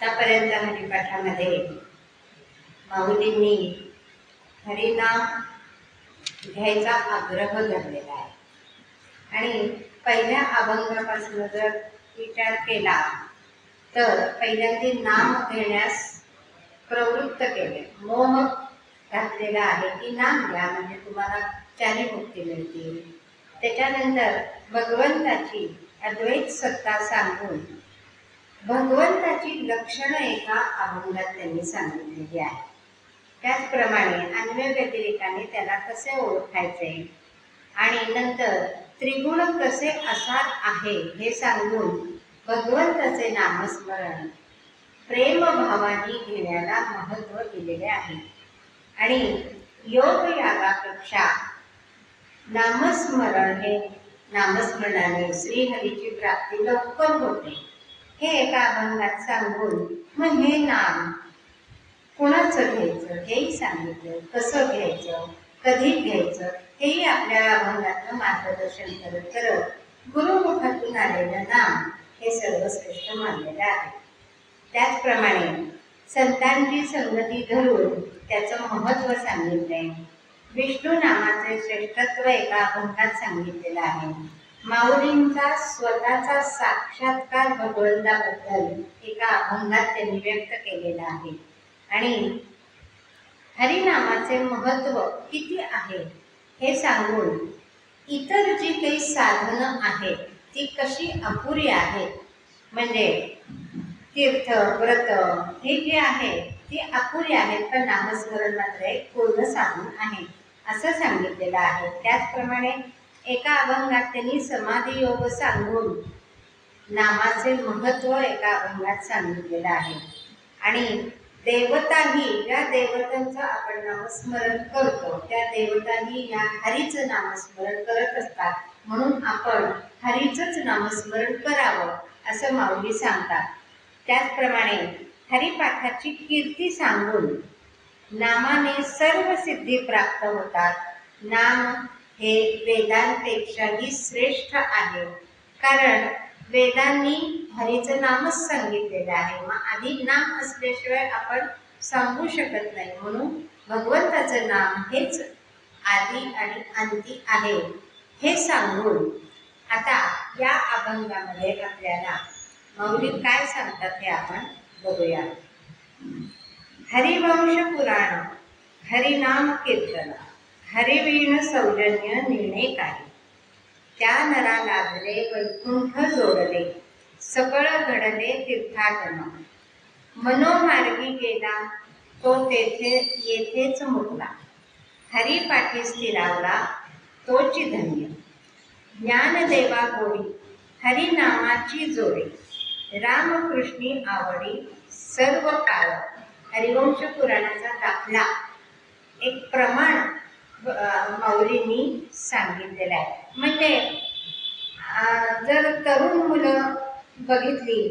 आतापर्यंत हरिपाठामध्ये माऊलींनी हरिनाम घ्यायचा आग्रह धरलेला आहे आणि पहिल्या अभंगापासून जर विचार केला तर पहिल्यांदा नाम घेण्यास प्रवृत्त केले, मोह घातलेला आहे की नाम घ्या म्हणजे तुम्हाला त्याने मुक्ती मिळते। त्याच्यानंतर भगवंताची अद्वैत सत्ता सांगून भगवंताची लक्षणं एका अभंगात त्यांनी सांगितलेली आहे। त्याचप्रमाणे अन्य व्यतिरिक्ताने त्याला कसे ओळखायचे आणि नंतर त्रिगुण कसे असार आहे हे सांगून भगवंताचे नामस्मरण प्रेम भावाने घेण्याला महत्त्व दिलेले आहे। आणि योग यागापेक्षा नामस्मरण हे नामस्मरणाने श्रीहरीची प्राप्ती लवकर होते हे एका अभंगात सांगून मग हे नाम कुणाचं घ्यायचं हेही सांगितलं, कसं घ्यायचं, कधी घ्यायचं हेही आपल्या अभंगातनं मार्गदर्शन करत करत गुरुमुखातून आलेलं नाम हे सर्वश्रेष्ठ मानलेलं आहे। त्याचप्रमाणे संतांची संगती धरून त्याचं महत्त्व सांगितलंय। विष्णू नामाचे श्रेष्ठत्व एका अभंगात सांगितलेलं आहे। माऊलींचा स्वतःचा साक्षात्कार भगवंताबद्दल एका अभंगात त्यांनी व्यक्त केलेला आहे। आणि हरिनामाचे महत्त्व किती आहे हे सांगून इतर जी काही साधनं आहेत ती कशी अपुरी आहेत, म्हणजे तीर्थ व्रत हे जे आहे ती अपुरी आहेत, पण नामस्मरण मात्र एक पूर्ण साधन आहे असं सांगितलेलं आहे। त्याचप्रमाणे एका अभंगात त्यांनी समाधी योग सांगून नामाचे महत्त्व एका अभंगात सांगितलेलं आहे। आणि देवताही ज्या देवतांचं आपण नामस्मरण करतो त्या देवताही या हरीचं नामस्मरण करत असतात, म्हणून आपण हरीचंच नामस्मरण करावं असं माऊली सांगतात। त्याचप्रमाणे हरिपाठाची कीर्ती सांगून नामाने सर्व सिद्धी प्राप्त होतात। नाम हे वेदांपेक्षाही श्रेष्ठ आहे, कारण वेदांनी हरीचं नामच सांगितलेलं आहे। मग आधी नाम असल्याशिवाय आपण सांगू शकत नाही, म्हणून भगवंताचं नाम हेच आदी आणि अंती आहे हे सांगून आता या अभंगामध्ये आपल्याला माऊली काय सांगतात हे आपण बघूया। हरिवंश पुराण हरिनाम कीर्तन हरिवीण सौजन्य निर्णय काही, त्या नरा लाभले वैकुंठ जोडले सकळ घडले तीर्थाटन, मनोमार्गी गेला तो तेथे येथेच मुकला, हरिपाठी स्थिरावला तोची धन्य, ज्ञानदेवा गोडी हरिनामाची जोडी, रामकृष्णी आवडी सर्व काळ। हरिवंश पुराणाचा दाखला एक प्रमाण माऊलींनी सांगितलेलं आहे। म्हणजे जर तरुण मुलं बघितली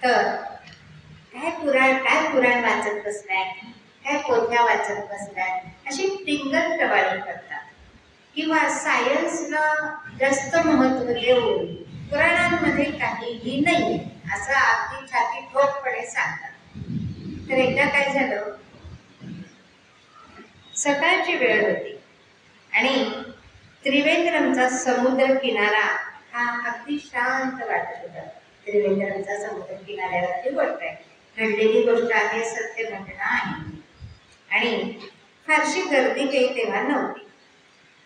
तर काय पुराण वाचत बसलाय, काय पोथ्या वाचत बसलाय अशी टिंगल टवाळी करतात, किंवा सायन्सला जास्त महत्त्व देऊन पुराणांमध्ये काहीही नाही असं अगदी छाती ठोकपणे सांगतात। तर एकदा काय झालं, सकाळची वेळ होती आणि त्रिवेंद्रमचा समुद्र किनारा हा अगदी शांत वाटत होता। त्रिवेंद्रमचा समुद्र किनाऱ्यावरची गोष्ट आहे, घडलेली गोष्ट आहे, सत्य घटना आहे आणि फारशी गर्दी काही तेव्हा नव्हती।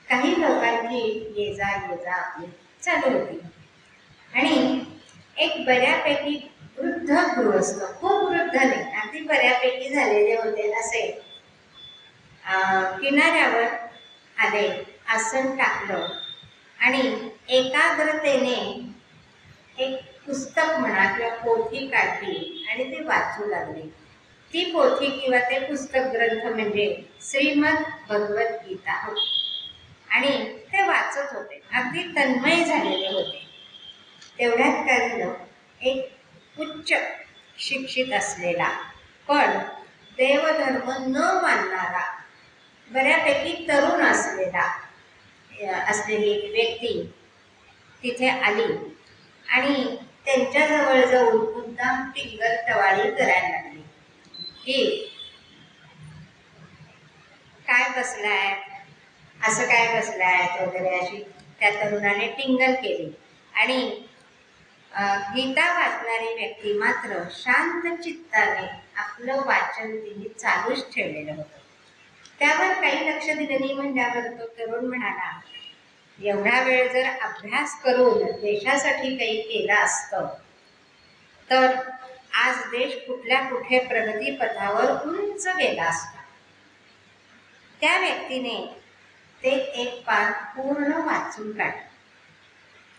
काही लोकांची ये जा आपली चालू होती आणि एक बऱ्यापैकी वृद्ध गृहस्थ, खूप वृद्ध नाही अगदी बऱ्यापैकी झालेले होते असे, किनाऱ्यावर आले, आसन टाकलं आणि एकाग्रतेने एक पुस्तक म्हणा किंवा पोथी काढली आणि ते वाचू लागले। ती पोथी किंवा ते पुस्तक ग्रंथ म्हणजे श्रीमद भगवद्गीता होती आणि ते वाचत होते, अगदी तन्मय झालेले होते। तेवढ्यात काय झालं, एक उच्च शिक्षित असलेला पण देवधर्म न मानणारा बऱ्यापैकी तरुण असलेली एक व्यक्ती तिथे आली आणि त्यांच्याजवळ जाऊन मुद्दाम टिंगल टवाळी करायला लागली की काय बसलाय, असं काय बसलाय वगैरे अशी त्या तरुणाने टिंगल केली. आणि गीता वाचणारी व्यक्ती मात्र शांत चित्ताने आपलं वाचन तिने चालूच ठेवलेलं होतं. त्यावर काही लक्ष दिलं नाही म्हणल्यावर तो तरुण म्हणाला, एवढा वेळ जर अभ्यास करून देशासाठी काही केलं असतं तर आज देश कुठल्या कुठे प्रगतीपथावर उंच गेला असता. त्या व्यक्तीने ते एक पान पूर्ण वाचून काढलं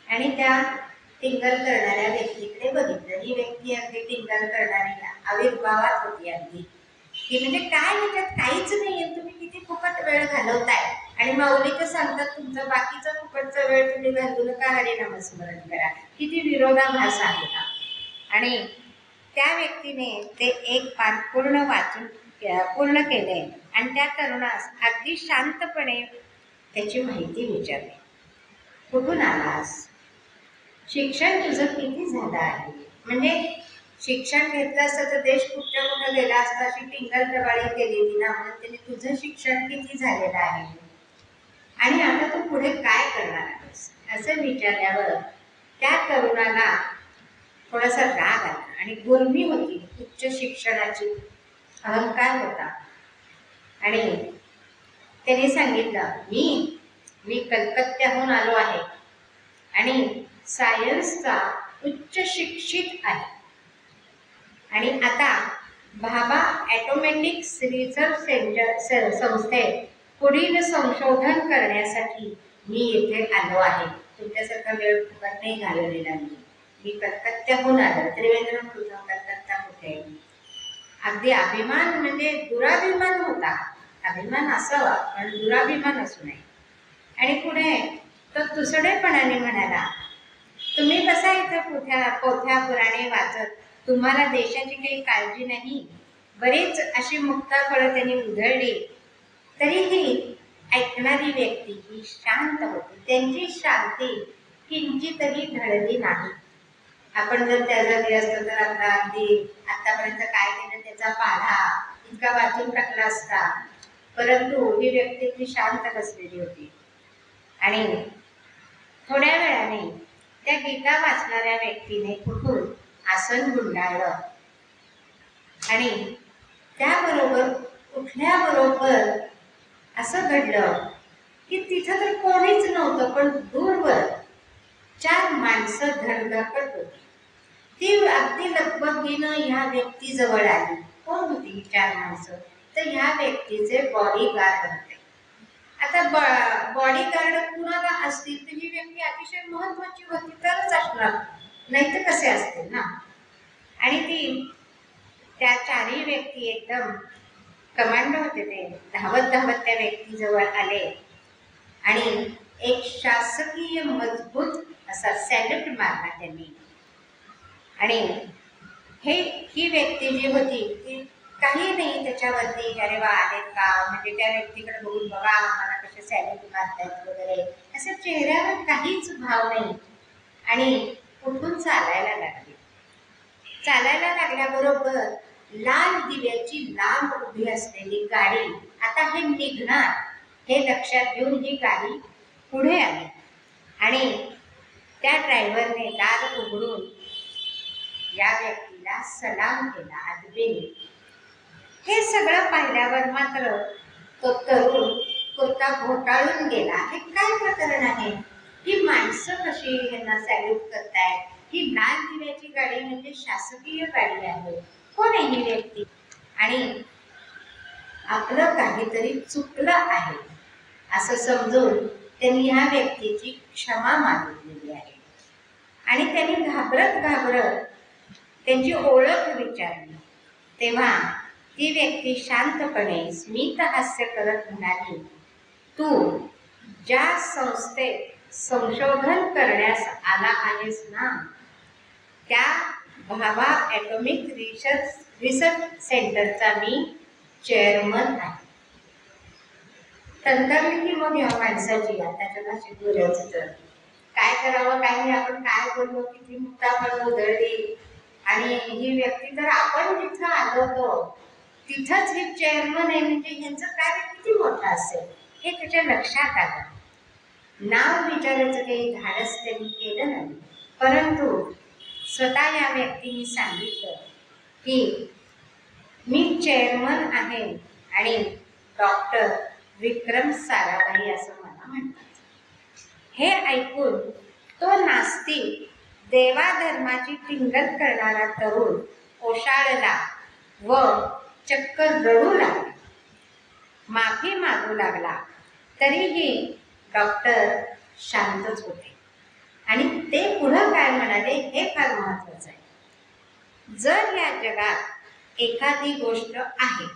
आणि त्या टिंगल करणाऱ्या व्यक्तीकडे बघितलं. ही व्यक्ती अगदी टिंगल करणारी आविर्भावात होती अगदी, की म्हणजे काय ह्याच्यात काहीच नाहीये, तुम्ही किती फुकट वेळ घालवताय आणि माऊली तर सांगतात तुमचं बाकीचा फुकटचा वेळ तुम्ही घालवू नका, हरिनामस्मरण करा. किती विरोधाभास आहे का. आणि त्या व्यक्तीने ते एक पान पूर्ण केले आणि त्या तरुणास अगदी शांतपणे त्याची माहिती विचारली. कुठून आलास, शिक्षण तुझं किती झालं आहे, म्हणजे शिक्षण घेतलं असतं तर देश कुठच्या कुठं गेला असता, अशी टिंगल टवाळी केलेली ना, म्हणून त्याने तुझं शिक्षण किती झालेलं आहे आणि आता तू पुढे काय करणार आहेस असं विचारल्यावर त्या तरुणाला थोडासा राग आला आणि गुर्मी होती, उच्च शिक्षणाची अहंकार होता. आणि त्याने सांगितलं, मी कलकत्त्याहून आलो आहे आणि सायन्सचा उच्च शिक्षित आहे आणि आता भाभा ॲटोमॅटिक्स रिसर्च सेंटर संस्थेत पुढील संशोधन करण्यासाठी मी येथे आलो आहे. तुमच्यासारखा वेळ फुकट नाही घालवलेला मी कलकत्त्याहून आलो. त्रिवेंद्रम तुझा कलकत्ता कुठे. अगदी अभिमान म्हणजे दुराभिमान होता. अभिमान असावा पण दुराभिमान असू नये. आणि पुढे तो तुसडेपणाने म्हणाला, तुम्ही बसा इथं पोथ्या पुराणे वाचत, तुम्हाला देशाची काही काळजी नाही. बरीच अशी मुक्ताफळं त्यांनी उधळली तरीही ऐकणारी व्यक्ती ही शांत होती. त्यांची शांती किंचितही ढळली नाही. आपण जर त्या जागी असतो तर आपला अगदी आतापर्यंत काय केलं त्याचा पाढा इतका वाचून टाकला असता. परंतु ही व्यक्ती ती शांत बसलेली होती. आणि थोड्या वेळाने त्या गीता वाचणाऱ्या व्यक्तीने उठून आसन गुंडाळलं आणि त्याबरोबर उठल्याबरोबर असं घडलं की तिथं तर कोणीच नव्हतं, पण दूरवर 4 माणसं धडधाकट होती. ती अगदी लगबगीनं ह्या व्यक्तीजवळ आली. कोण होती ही 4 माणसं, तर ह्या व्यक्तीचे बॉडीगार्ड होते. आता बॉडीगार्ड कुणाला असतील तर ही व्यक्ती अतिशय महत्वाची होती तरच असणार, नाही तर कसे असतील ना. आणि त्या 4ही व्यक्ती एकदम कमांडो होते. ते धावत धावत त्या व्यक्तीजवळ आले आणि एक शासकीय मजबूत असा सॅल्यूट मारला त्यांनी. आणि ही व्यक्ती जी होती ती काही नाही त्याच्यावरती अरे वा आलेत का, म्हणजे त्या व्यक्तीकडे बघून बघा मला कसे सॅल्यूट मारतायत वगैरे असं चेहऱ्यावर काहीच भाव नाही. आणि उठून चालायला लागली. चालायला लागल्याबरोबर लाल दिव्याची लांब उभी असलेली गाडी आता हे निघणार हे लक्षात घेऊन ही गाडी पुढे आली आणि त्या ड्रायव्हरने दार उघडून या व्यक्तीला सलाम केला अदबीने. हे सगळं पाहिल्यावर मात्र तो तरुण कुर्ता घोटाळून गेला. हे काय प्रकरण आहे, ही माणसं कशी ह्यांना सॅल्यूट करतायत, ही लाल दिव्याची गाडी म्हणजे शासकीय गाडी आहे, कोण आहे ही व्यक्ती. आणि आपलं काहीतरी चुकलं आहे असं समजून त्यांनी ह्या व्यक्तीची क्षमा मागितलेली आहे. आणि त्यांनी घाबरत घाबरत त्यांची ओळख विचारली तेव्हा ती व्यक्ती शांतपणे स्मित हास्य करत म्हणाली, तू ज्या संस्थेत संशोधन करण्यास आला आहेस ना त्या भाभा ॲटॉमिक रिसर्च सेंटरचा मी चेअरमन आहे. तंत्रज्ञ मग या माणसाची आताच्या भाषेत बोलायचं तर काय करावं काय नाही, आपण काय बोललो, किती मुक्ताफळ उधळली. आणि ही व्यक्ती तर आपण जिथं आलो होतो तिथंच हे चेअरमन आहे, म्हणजे यांचं कार्य किती मोठं असेल हे त्याच्या लक्षात आलं. नाव विचारायचं काही धाडस त्यांनी केलं नाही, परंतु स्वतः या व्यक्तीने सांगितलं की मी चेअरमन आहे आणि डॉक्टर विक्रम साराभाई असं मला म्हणतात. हे ऐकून तो नास्तिक देवाधर्माची टिंगल करणारा तरुण ओशाळला व चक्क रडू लागला, माफी मागू लागला. तरीही डॉक्टर शांतच होते आणि ते पुढं काय म्हणाले हे फार महत्वाचं आहे. जर या जगात एखादी गोष्ट आहे,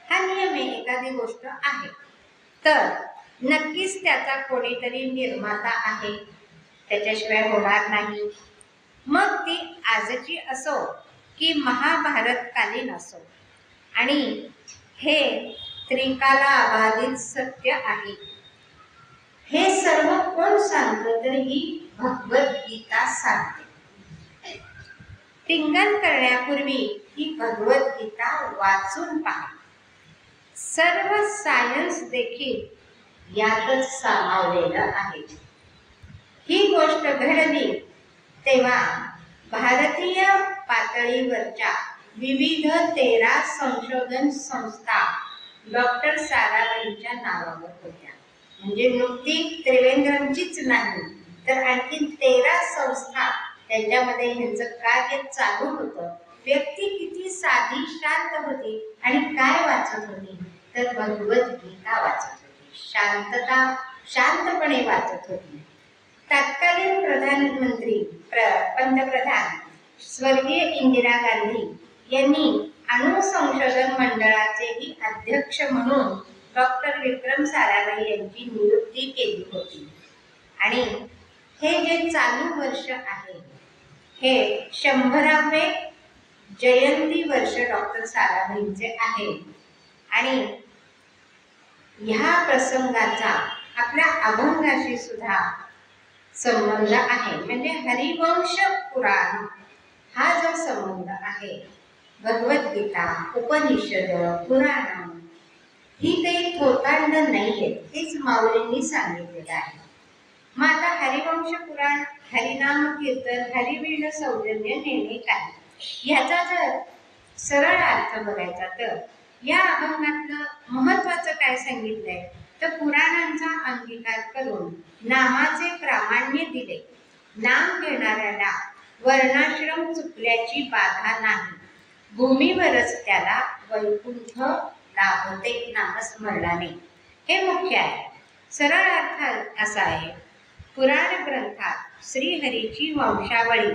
हा नियम आहे, एखादी गोष्ट आहे तर नक्कीच त्याचा कोणीतरी निर्माता आहे, त्याच्याशिवाय होणार नाही. मग ती आजची असो की महाभारतकालीन असो. आणि हे त्रिकालाबाधित सत्य आहे. हे सर्व कोण सांगतं तर ही भगवद्गीता सांगते. टिंगल करण्यापूर्वी ही भगवद्गीता वाचून पहा. सर्व सायन्स देखील यातच सामावलेलं आहे. ही गोष्ट घडली तेव्हा भारतीय पातळीवरच्या विविध 13 संशोधन संस्था डॉक्टर साराभाईंच्या नावावर होत्या. म्हणजे नुकती त्रिवेंद्रमचीच नाही तर आणखी 13 संस्था त्यांच्यामध्ये ह्यांचं कार्य चालू होतं. व्यक्ती किती साधी शांत होती आणि काय वाचत होती तर भगवद्गीता वाचत होती. शांतपणे वाचत होती. तत्कालीन पंतप्रधान स्वर्गीय इंदिरा गांधी यांनी अणुसंशोधन मंडळाचेही अध्यक्ष म्हणून डॉक्टर विक्रम साराभाई यांची नियुक्ती केली होती. आणि हे जे चालू वर्ष आहे हे 100वे जयंती वर्ष डॉक्टर साराभाईंचे आहे. आणि ह्या प्रसंगाचा आपल्या अभंगाशी सुद्धा संबंध आहे. म्हणजे हरिवंश पुराण हा जो संबंध आहे, भगवद्गीता, उपनिषद, पुराण ही काही थोतांड नाहीये, हेच माऊलींनी सांगितलेलं आहे. मग आता हरिवंश पुराण, हरिनाम कीर्तन, हरिवीण सौजन्य नेणे काय, ह्याचा जर सरळ अर्थ बघायचा तर या अभंगातलं महत्वाचं काय सांगितलंय तर पुराणांचा अंगीकार करून नामाचे प्रामाण्य दिले. नाम घेणाऱ्याला वर्णाश्रम चुकल्याची बाधा नाही, भूमीवरच त्याला वैकुंठ लाभते नामस्मरणाने. हे मुख्य आहे. सरळ अर्थ असा आहे, पुराण ग्रंथात श्रीहरीची वंशावळी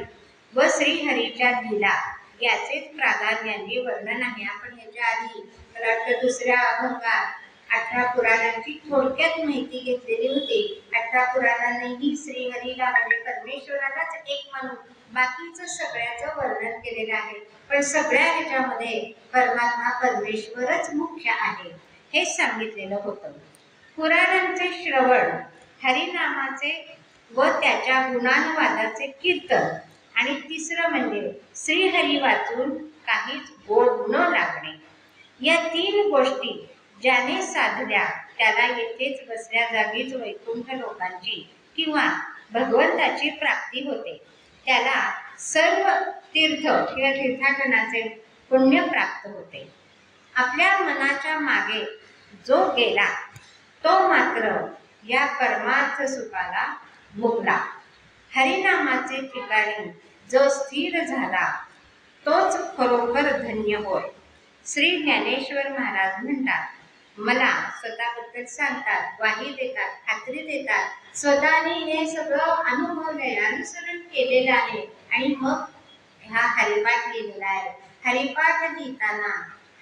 व श्रीहरीच्या लीला याचेच प्राधान्याने वर्णन आहे. आपण ह्याच्या आधी दुसऱ्या अभंगात 18 पुराणांची थोडक्यात माहिती घेतलेली होती. 18 पुराणांनीही श्रीहरीला म्हणजे परमेश्वरालाच एक म्हणून बाकीचं सगळ्याचं वर्णन केलेलं आहे. पण सगळ्या ह्याच्यामध्ये परमात्मा परमेश्वरच मुख्य आहे हे सांगितलेलं होतं. पुराणांचे श्रवण, हरिनामाचे व त्याच्या गुणानुवादाचे कीर्तन आणि तिसरं म्हणजे श्रीहरी वाचून काहीच गोड न लागणे, या 3 गोष्टी ज्याने साधल्या त्याला येथेच बसल्या जागीच वैकुंठ लोकांची किंवा भगवंताची प्राप्ती होते. त्याला सर्व तीर्थ किंवा तीर्थाटनाचे पुण्य प्राप्त होते. आपल्या मनाच्या मागे जो गेला तो मात्र या परमार्थ सुखाला मुकला. हरिनामाचे ठिकाणी जो स्थिर झाला तोच खरोखर धन्य होय. श्री ज्ञानेश्वर महाराज म्हणतात, मला स्वतःबद्दल सांगतात, ग्वाही देतात, खात्री देतात, स्वतःने हे सगळं अनुभवलंय, अनुसरण केलेलं आहे आणि मग हा हरिपाठ लिहिलेला आहे. हरिपाठ लिहिताना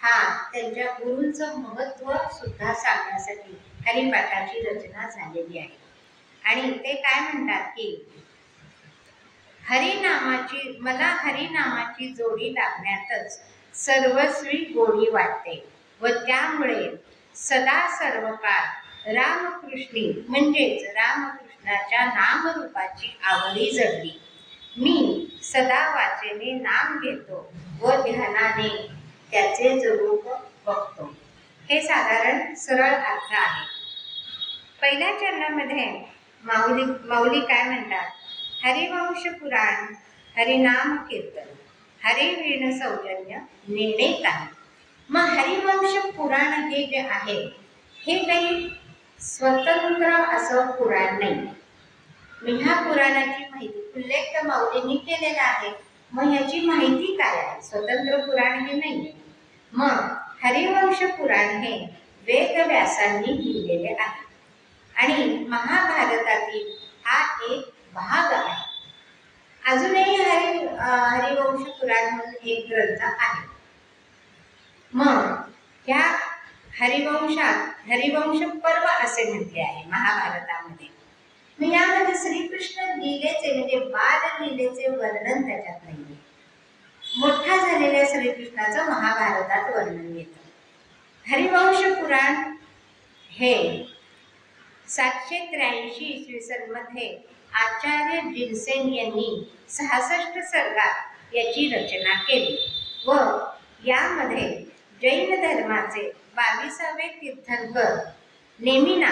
हा त्यांच्या गुरूंचं महत्त्व सुद्धा सांगण्यासाठी हरिपाठाची रचना झालेली आहे. आणि ते काय म्हणतात की मला हरिनामाची जोडी लागण्यातच सर्वस्वी गोडी वाटते व त्यामुळे सदा सर्व काळ रामकृष्णी म्हणजेच रामकृष्णाच्या नामरूपाची आवडी जडली. मी सदा वाचेने नाम घेतो व ध्यानाने त्याचे स्वरूप बघतो. हे साधारण सरळ अर्थ आहे. पहिल्या चरणामध्ये माऊली काय म्हणतात? हरिवंश पुराण हरिनाम कीर्तन हरिवीण सौजन्य नेणे काही. मग हरिवंश पुराण हे जे आहे हे काही स्वतंत्र असं पुराण नाही. मग ह्या पुराणाची माहिती उल्लेख तर माऊलींनी केलेला आहे. मग ह्याची माहिती काय आहे? स्वतंत्र पुराण हे नाही. मग हरिवंश पुराण हे वेदव्यासांनी लिहिलेले आहे आणि महाभारतातील हा एक भाग आहे. अजूनही हरिवंश पुराण म्हणून एक ग्रंथ आहे. मग ह्या हरिवंशात हरिवंश पर्व असे म्हटले आहे महाभारतामध्ये. मग यामध्ये श्रीकृष्ण लीलेचे म्हणजे बाल लीलेचे वर्णन त्याच्यात नाहीये. मोठा झालेल्या श्रीकृष्णाचं महाभारतात वर्णन येतं. हरिवंश पुराण हे 783 इसवी सन मध्ये आचार्य जिनसेन यांनी 66 सर्गात याची रचना केली व यामध्ये जैन धर्माचे 22वे तीर्थंकर नेमिना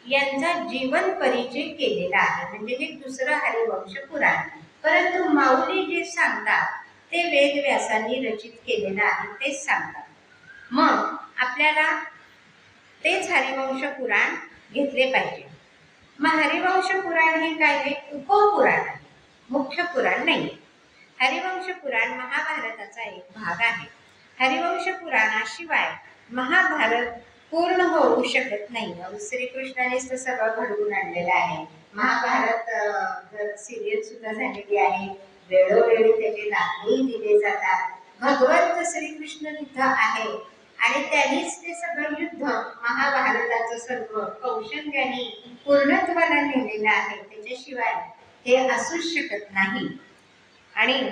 यांचा जीवन परिचय केलेला आहे. म्हणजे हे दुसरं हरिवंश पुराण. परंतु माऊली जे सांगतात ते वेदव्यासांनी रचित केलेलं आहे तेच सांगतात. मग आपल्याला तेच हरिवंश पुराण घेतले पाहिजे. मग हरिवंश पुराण हे काय आहे? उपपुराण आहे, मुख्य पुराण नाही. हरिवंश पुराण महाभारताचा एक भाग आहे. हरिवंश पुराणाशिवाय महाभारत पूर्ण होऊ शकत नाही. श्रीकृष्णानेच तर सगळं घडवून आणलेलं आहे. महाभारत सिरियल सुद्धा झालेली आहे. वेळोवेळी त्याचे दाखलेही दिले जातात. भगवंत श्रीकृष्ण तिथं आहे आणि त्यांनीच ते सगळं युद्ध महाभारताचं सर्व कौशल्याने पूर्णत्वाला नेलेलं आहे. त्याच्याशिवाय हे असूच शकत नाही. आणि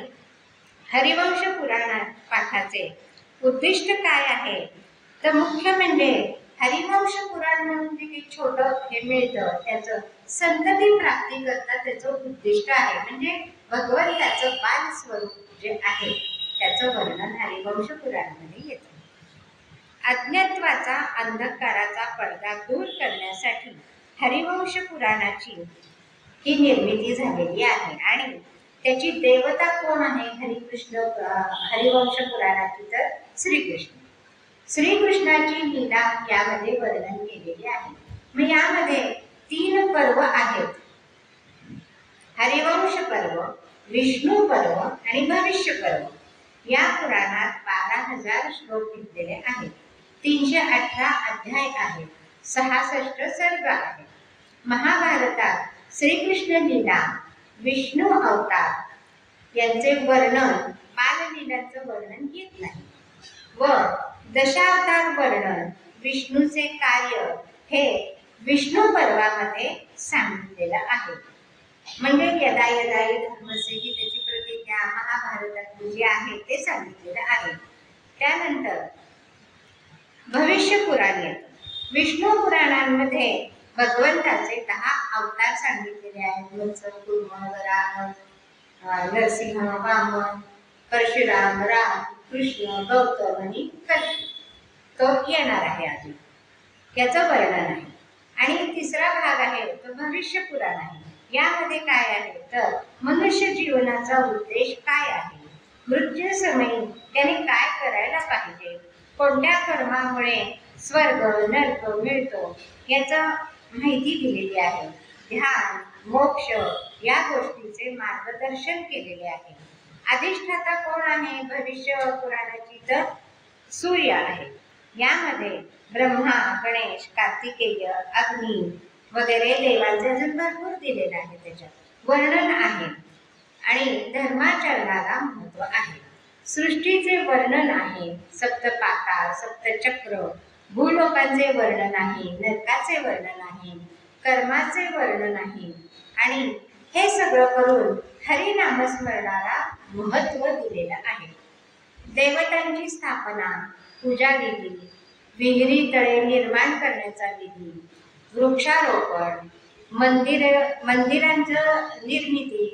हरिवंश पुराण पाठाचे उद्दिष्ट काय आहे? तर मुख्य म्हणजे हरिवंश पुराण म्हणून जे काही छोटं हे मिळतं त्याचं संतती प्राप्ती करता त्याचं उद्दिष्ट आहे. म्हणजे भगवंताचं बाल स्वरूप जे आहे त्याचं वर्णन हरिवंश पुराणामध्ये येतं. अज्ञत्वाचा अंधकाराचा पडदा दूर करण्यासाठी हरिवंश पुराणाची ही निर्मिती झालेली आहे. आणि त्याची देवता कोण आहे? हरिवंश पुराणाची तर श्रीकृष्ण. श्रीकृष्णाची लीला यामध्ये वर्णन केलेली आहे. मग यामध्ये 3 पर्व आहेत. हरिवंश पर्व, विष्णू पर्व आणि भविष्य पर्व. या पुराणात 12,000 श्लोक घेतलेले आहेत. 318 अध्याय आहेत. 66 सर्ग आहेत. महाभारतात श्रीकृष्ण लीला, विष्णू अवतार यांचे वर्णन, बाललीलांचं वर्णन येत नाही व दशावतार वर्णन, विष्णूचे कार्य हे विष्णू पर्वामध्ये सांगितलेलं आहे. म्हणजे यदा यदा धर्मस्य ही त्याची प्रतिज्ञा महाभारतात जी आहे ते सांगितलेलं आहे. त्यानंतर भविष्य पुराण येतं. विष्णू पुराणांमध्ये भगवंताचे 10 अवतार सांगितलेले आहेत. मत्स्य, कूर्म, वराह, नरसिंह, वामन, परशुराम, राम, कृष्ण, गौतम आणि कल्की. तो येणार आहे अजून, याचं वर्णन आहे. आणि तिसरा भाग आहे तो भविष्य पुराण आहे. यामध्ये काय आहे तर मनुष्य जीवनाचा उद्देश काय आहे, मृत्यू समयी त्याने काय करायला पाहिजे, कोणत्या कर्मामुळे स्वर्ग नरक मिळतो याचा माहिती दिलेली आहे. ध्यान, मोक्ष या गोष्टीचे मार्गदर्शन केलेले आहे. अधिष्ठाता कोण आहे भविष्य पुराणाची तर सूर्य आहे. यामध्ये ब्रह्मा, गणेश, कार्तिकेय, अग्नी वगैरे देवांचे अजून भरपूर दिलेले आहे. त्याच्यात वर्णन आहे आणि धर्माचरणाला महत्व आहे. सृष्टीचे वर्णन आहे. सप्तपाताळ, सप्तचक्र, भूलोकांचे वर्णन आहे, नरकाचे वर्णन आहे, कर्माचे वर्णन आहे. आणि हे सगळं करून हरिनामस्मरणाला महत्व दिलेलं आहे. देवतांची स्थापना, पूजा विधी, विहिरी तळे निर्माण करण्याचा विधी, वृक्षारोपण, मंदिरांचं निर्मिती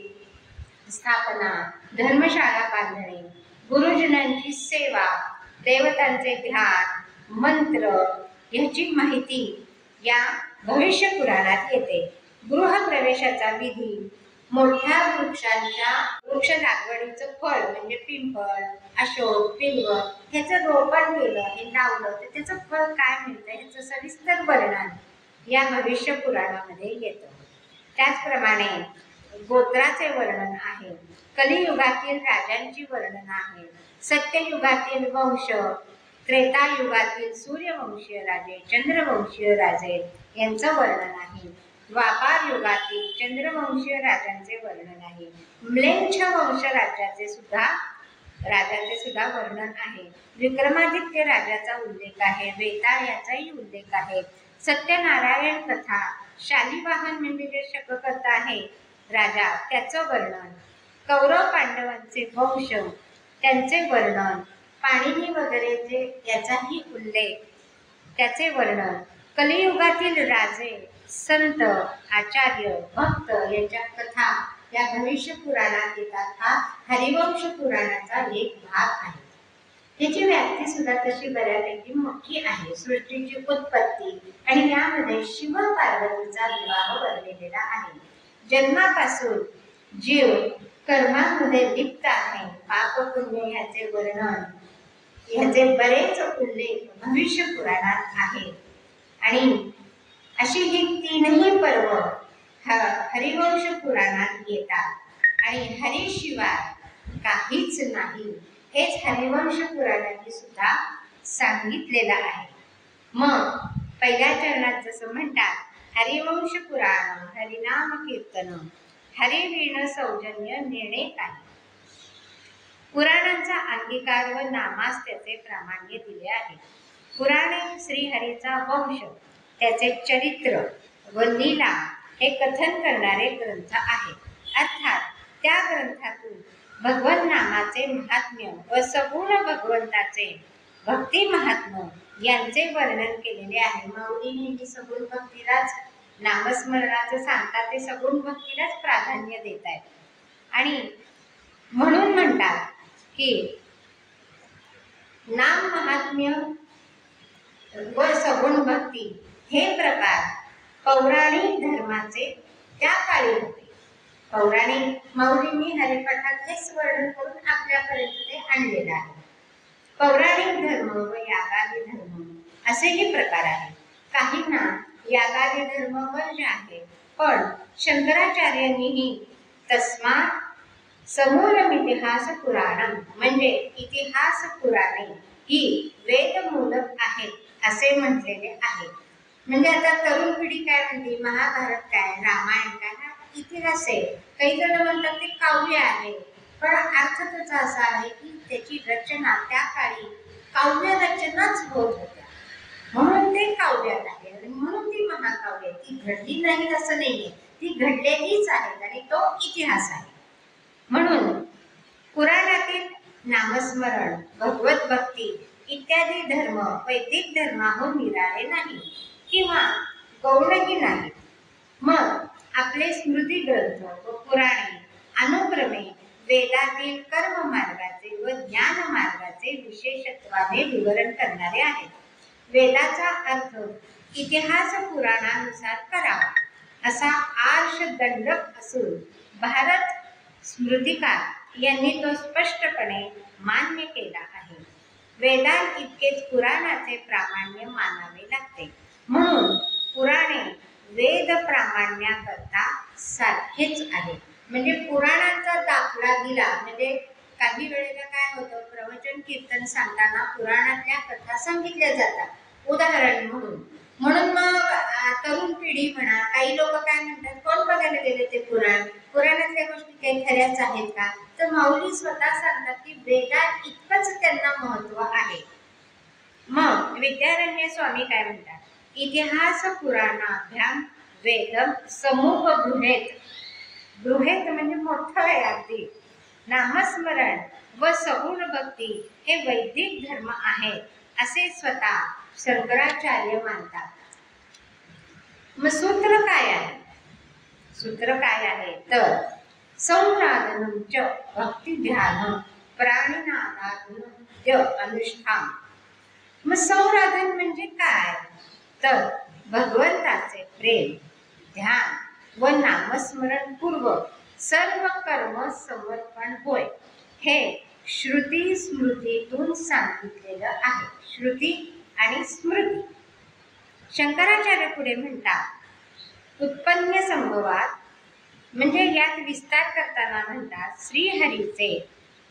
स्थापना, धर्मशाळा बांधणे, गुरुजनांची सेवा, देवतांचे ध्यान, मंत्र ह्याची माहिती या भविष्य पुराणात येते. गृहप्रवेशाचा विधी, मोठ्या वृक्ष लागवडीचं फळ म्हणजे पिंपळ, अशोक, बिल्व ह्याचं रोपण केलं, हे लावलं तर त्याचं फळ काय मिळतं ह्याचं सविस्तर वर्णन या भविष्य पुराणामध्ये येतं. त्याचप्रमाणे गोत्राचे वर्णन आहे, कलियुगातील राजांची वर्णन आहे, सत्ययुगातील वंश, त्रेतायुगातील सूर्यवंशीय राजे, चंद्रवंशीय राजे यांचं वर्णन आहे, द्वापार युगातील चंद्रवंशीय राजांचे वर्णन आहे, म्लेच्छ वंश राजाचे सुद्धा वर्णन आहे, विक्रमादित्य राजाचा उल्लेख आहे, वेताळ याचाही उल्लेख आहे, सत्यनारायण कथा, शालिवाहन म्हणजे जे शककर्ता आहे राजा त्याचं वर्णन, कौरव पांडवांचे वंश त्यांचे वर्णन, पाणिनी वगैरे जे याचाही उल्लेख त्याचे वर्णन, कलियुगातील राजे, संत, आचार्य, भक्त यांच्या कथा या भविष्य पुराणात येतात. हा हरिवंश पुराणाचा एक भाग आहे. याची व्याप्ती सुद्धा तशी बऱ्यापैकी मोठी आहे. सृष्टीची उत्पत्ती आणि यामध्ये शिव पार्वतीचा विवाह वर्णिलेला आहे. जन्मापासून जीव कर्मामध्ये लिप्त आहे, पाप पुण्य ह्याचे वर्णन, ह्याचे बरेच उल्लेख भविष्य पुराणात आहे. आणि अशी ही तीनही पर्व हरिवंश पुराणात येतात आणि हरीशिवाय काहीच नाही हेच हरिवंश पुराणाने सुद्धा सांगितलेलं आहे. मग पहिल्या चरणात जसं म्हणतात, हरिवंश पुराण हरिनाम कीर्तन, हरिवीण सौजन्य नेणे काही. पुराणांचा अंगीकार व नामास त्याचे प्रामाण्य दिले आहे. पुराणे श्रीहरीचा वंश, त्याचे चरित्र व लीला हे कथन करणारे ग्रंथ आहेत. अर्थात त्या ग्रंथातून भगवत नामाचे महात्म्य व सगुण भगवंताचे भक्ती महात्म्य यांचे वर्णन केलेले आहे. माऊलींनी ही सगुण भक्तीलाच, नामस्मरणाचं सांगतात ते सगुण भक्तीलाच प्राधान्य देत आहेत. आणि म्हणून म्हणतात की नाम महात्म्य व सगुण भक्ती हे प्रकार पौराणिक धर्माचे त्या काळी होते. पौराणिक माऊलींनी हरिपाठात हेच वर्णन करून आपल्यापर्यंत ते आणलेलं आहे. पौराणिक धर्म व यागादी धर्म असेही प्रकार आहेत. काहींना यागादी धर्म वर्ज आहे, पण शंकराचार्यांनीही तस्मात् समूलम इतिहास पुराणम म्हणजे इतिहास पुराणे ही वेदमूलक आहेत असे म्हटलेले आहे. म्हणजे आता तरुण पिढी काय म्हणते, महाभारत काय, रामायण काय, हा इतिहास आहे. काही जण म्हणतात ते काव्य आहे, पण अर्थ त्याचा असा आहे की त्याची रचना त्या काळी काव्य रचनाच होत होत्या, म्हणून ते काव्यात आहे आणि म्हणून ती महाकाव्य. ती घडली नाही असं नाहीये, ती घडलेलीच आहेत आणि तो इतिहास आहे. म्हणून पुराणातील नामस्मरण, भगवत भक्ती इत्यादी धर्म वैदिक धर्माहून निराळे नाही किंवा गौणही नाही. मग आपले स्मृती ग्रंथ व पुराणे अनुक्रमे वेदातील कर्म मार्गाचे व ज्ञान मार्गाचे विशेषत्वाने विवरण करणारे आहेत. वेदाचा अर्थ इतिहास पुराणानुसार करावा असा आर्ष दंडक असून भारत स्मृतिकार यांनी तो स्पष्टपणे मान्य केला आहे. वेदांत इतकेच पुराणाचे प्रामाण्य मानावे लागते. म्हणून पुराणे वेद प्रामाण्याकरता सारखेच आहे. म्हणजे पुराणांचा दाखला दिला म्हणजे काही वेळेला काय होतं, प्रवचन कीर्तन सांगताना पुराणातल्या कथा सांगितल्या जातात उदाहरण म्हणून. म्हणून मग तरुण पिढी म्हणा, काही लोक काय म्हणतात, कोण बघायला गेले ते पुराण, पुराणातल्या गोष्टी काही खऱ्याच आहेत का? तर माऊली स्वतः सांगतात की वेदात इतकंच त्यांना महत्व आहे. मग विद्यारण्य स्वामी काय म्हणतात, इतिहास पुराणाभ्याम वेदम समूह गृहेत. गृहेत म्हणजे मोठं आहे अगदी. नामस्मरण व सगुण भक्ती हे वैदिक धर्म आहे असे स्वतः शंकराचार्य मानतात. मग सूत्र काय आहे? सूत्र काय आहे तर संराधनं च भक्ती ध्यान प्राणिनादाद्य अनुष्ठान. मग संराधन म्हणजे काय तर भगवंताचे प्रेम, ध्यान व नामस्मरण पूर्वक सर्व कर्म समर्पण होय. हे श्रुती स्मृतीतून सांगितलेलं आहे. श्रुती आणि स्मृती. शंकराचार्य पुढे म्हणतात उत्पन्न संभवात म्हणजे यात विस्तार करताना म्हणतात श्रीहरीचे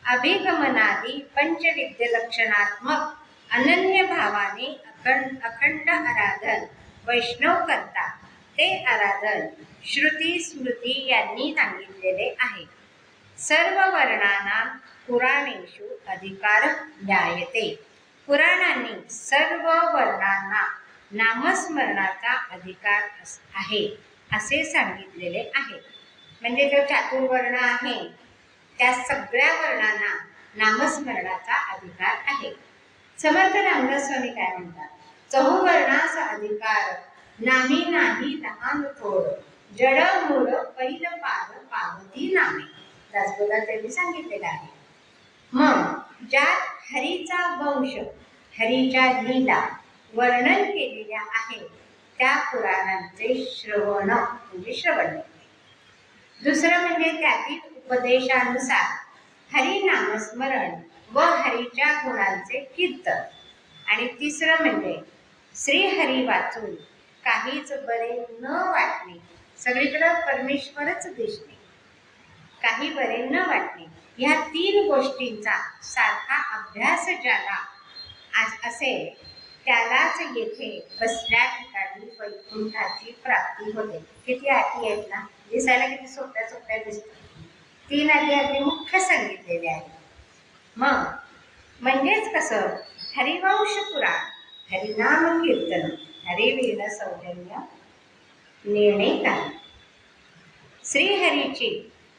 अभिगमनादी पंचविद्य लक्षणात्मक अनन्य भावाने अखंड आराधन वैष्णव करता ते आराधन श्रुती स्मृती यांनी सांगितलेले आहे. सर्व वर्णांना पुराणेषु अधिकार ज्ञायते. पुराणांनी सर्व वर्णांना नामस्मरणाचा अधिकार आहे असे सांगितलेले आहे. म्हणजे जो चातुर्वर्ण आहे त्या सगळ्या वर्णांना नामस्मरणाचा अधिकार आहे. समर्थ रामदास स्वामी काय म्हणतात? चहुवर्णास अधिकार नामी नाही लहान थोड जड मूळ पैल पार पावती नामे. दासबोधात त्यांनी सांगितलेलं आहे. मग ज्यात हरीचा वंश हरीच्या लीला वर्णन केलेल्या आहेत त्या पुराणांचे श्रवण म्हणजे श्रवण. दुसरं म्हणजे त्यातील उपदेशानुसार हरिनामस्मरण व हरीच्या गुणांचे कीर्तन. आणि तिसरं म्हणजे श्रीहरी वाचून काहीच बरे न वाटणे, सगळीकडं परमेश्वरच दिसणे, काही बरे न वाटणे, ह्या तीन गोष्टींचा सारखा अभ्यास ज्याला आज असेल त्यालाच येथे बसल्या ठिकाणी वैकुंठाची प्राप्ती होते. किती अटी आहेत ना, दिसायला किती सोप्या सोप्या दिसतात. तीन अटी अगदी मुख्य सांगितलेले आहेत. मग म्हणजेच कसं हरिवंश पुराण, हरिनाम कीर्तन, हरिवीर सौजन्य निर्णय काय. श्रीहरीची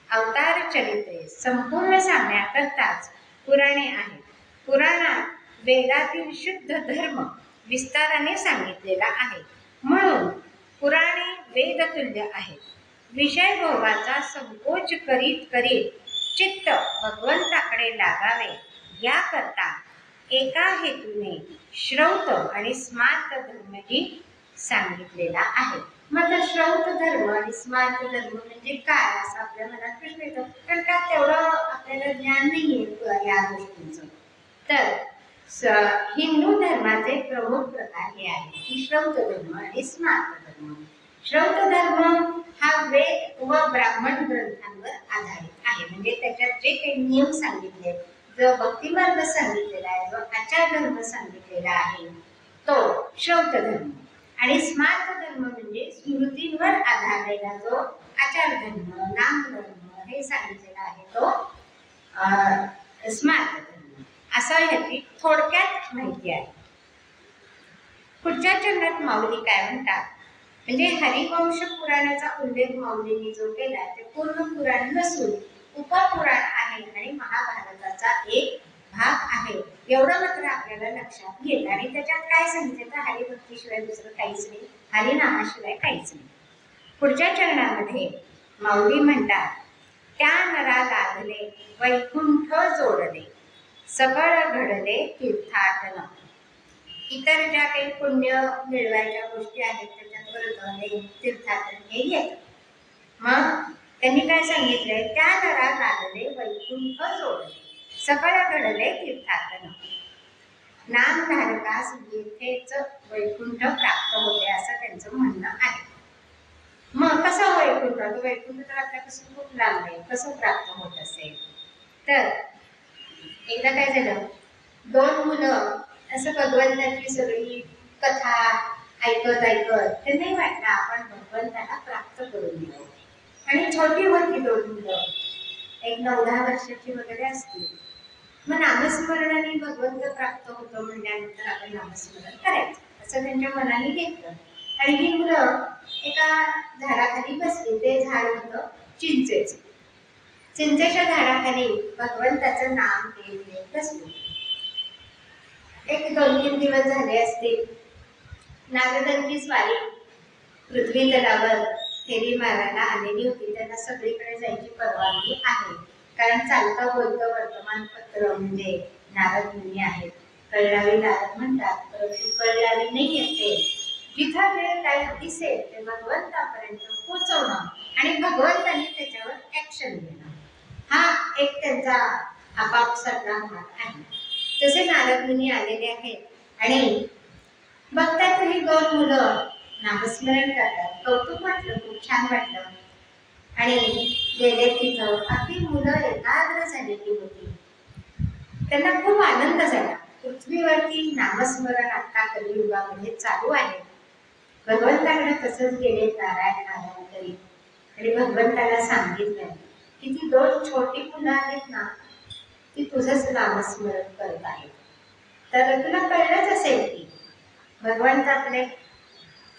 अवतार चरित्रे संपूर्ण सांगण्याकरताच पुराणे आहेत. पुराणात वेदातील शुद्ध धर्म विस्ताराने सांगितलेला आहे. म्हणून पुराणे वेदतुल्य आहेत. विषय भोगाचा संकोच करीत करीत चित्त भगवंताकडे लागावे याकरता एका हेतूने श्रौत आणि स्मार्त धर्मही सांगितलेला आहे. मग श्रौत धर्म आणि स्मार्त धर्म म्हणजे काय असं आपल्या मनात प्रश्न येतो, कारण का तेवढं आपल्याला ज्ञान नाही आहे या गोष्टींचं. तर हिंदू धर्माचे प्रमुख प्रकार हे आहेत की श्रौत धर्म आणि स्मार्त धर्म. श्रौत धर्म हा वेद व ब्राह्मण ग्रंथांवर आधारित आहे. म्हणजे त्याच्यात जे काही नियम सांगितले, जो भक्तिमार्ग सांगितलेला आहे, जो आचार धर्म सांगितलेला आहे तो श्रौत धर्म. आणि स्मार्त धर्म म्हणजे स्मृतींवर आधारलेला जो आचार धर्म, नाम धर्म हे सांगितलेला आहे तो स्मार्त धर्म. असं ह्याची थोडक्यात माहिती आहे. पुढच्या चरणात माऊली काय म्हणतात, म्हणजे हरिवंश पुराणाचा उल्लेख माऊलींनी जो केला ते पूर्ण पुराण नसून उपपुराण आहे आणि महाभारताचा एक भाग आहे एवढं मात्र आपल्याला लक्षात घेत. आणि त्याच्यात काय सांगितलं तर हरिभक्तीशिवाय दुसरं काहीच नाही, हरिनामाशिवाय काहीच नाही. पुढच्या चरणामध्ये माऊली म्हणतात त्या नरा लादले वैकुंठ जोडले सबळ घडले तीर्थाटन. इतर ज्या काही पुण्य मिळवायच्या गोष्टी आहेत त्याच्यात बरोबर तीर्थाटन हे येतं. मग त्यांनी काय सांगितलंय, त्या नरा लादले वैकुंठ जोडले सकळ घडले तीर्थाटन. नामधारकास येथेच वैकुंठ प्राप्त होते असं त्यांचं म्हणणं आहे. मग कसं वैकुंठ, तो वैकुंठ तर आपल्यापासून खूप लांब आहे, कसं प्राप्त होत असेल तर एकदा काय झालं, दोन मुलं असं भगवंताची सगळी कथा ऐकत ऐकत त्यांनाही वाटलं आपण भगवंताला प्राप्त करून घेऊ. आणि छोटी होती दोन मुलं, एक 9-10 वर्षाची वगैरे असतील. मग नामस्मरणाने भगवंत प्राप्त होतो म्हणल्यानंतर आपण नामस्मरण करायचं असं त्यांच्या मनाने घेतलं. आणि ही मुलं एका झाडाखाली बसली. ते झाड होतं चिंचेचं. चिंचेच्या झाडाखाली भगवंताचं नाम घेत बसले. एक 2-3 दिवस झाले असतील. नारदांची स्वारी पृथ्वी तलावर फेरी मारायला आलेली होती. त्यांना सगळीकडे जायची परवानगी आहे, कारण चालतं बोलतं वर्तमानपत्र म्हणजे नारद मुनी आहेत. कळलावी नारद म्हणतात, परंतु कळलावी नाही येते. जिथं जे काही दिसेल ते भगवंतापर्यंत पोहोचवणं आणि भगवंतांनी त्याच्यावर ऍक्शन घेणं, हा एक त्यांचा आपापसातला भाग आहे. तसे नारद मुनी आलेले आहेत आणि बघतात ही दोन मुलं नामस्मरण करतात. कौतुक वाटलं, खूप छान वाटलं. आणि गेले तिथं अगदी मुलं एकाग्र झालेली होती. त्यांना खूप आनंद झाला. पृथ्वीवरती नामस्मरण आता कलियुगामध्ये चालू आहे. भगवंताकडे तसंच गेले नारायण नारायण करीत आणि भगवंताला सांगितलं की ती दोन छोटी मुलं आहेत ना, ती तुझंच नामस्मरण करत आहेत. तर तुला कळलंच असेल की भगवंत आपले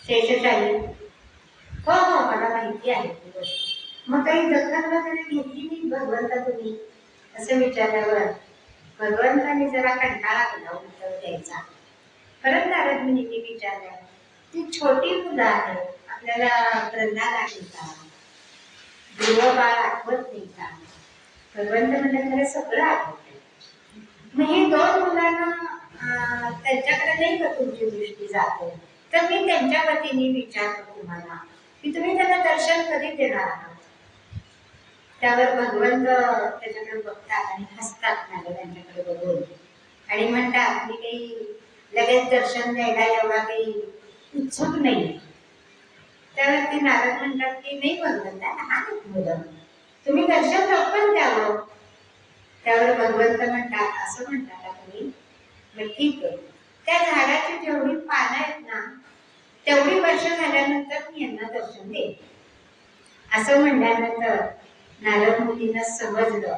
शेषशाही. हो हो, मला माहिती आहे ती गोष्ट. मग काही दखल वगैरे घेतली नाही भगवंता तुम्ही, असं विचारल्यावर भगवंताने जरा कंटाळा केला उत्तर द्यायचा. परत नारद मुनींनी विचारलं, ती छोटी मुलं आहेत, आपल्याला प्रल्हाद आहे का, ध्रुव बाळ आठवत नाही का? भगवंत म्हणतात, मला सगळं आठवतंय. मग हे दोन मुलांना त्यांच्याकडे नाही का तुमची दृष्टी जाते, तर मी त्यांच्या वतीने विचारतो तुम्हाला की तुम्ही त्यांना दर्शन कधी देणार आहात? त्यावर भगवंत त्याच्याकडे बघतात आणि हसतात त्यांच्याकडे बघून आणि म्हणतात, मी काही लगेच दर्शन द्यायला एवढा काही उत्सुक नाही. त्यावरती नारद म्हणतात की नाही भगवंता, लहान मुलं, तुम्ही दर्शन लवकर द्यावं. त्यावर भगवंत म्हणतात, असं म्हणता का तुम्ही? मग ठीक आहे, त्या झाडाची जेवढी पानं आहेत ना, तेवढी वर्ष झाल्यानंतर मी यांना दर्शन देईन. असं म्हणल्यानंतर नारद मुनींना समजलं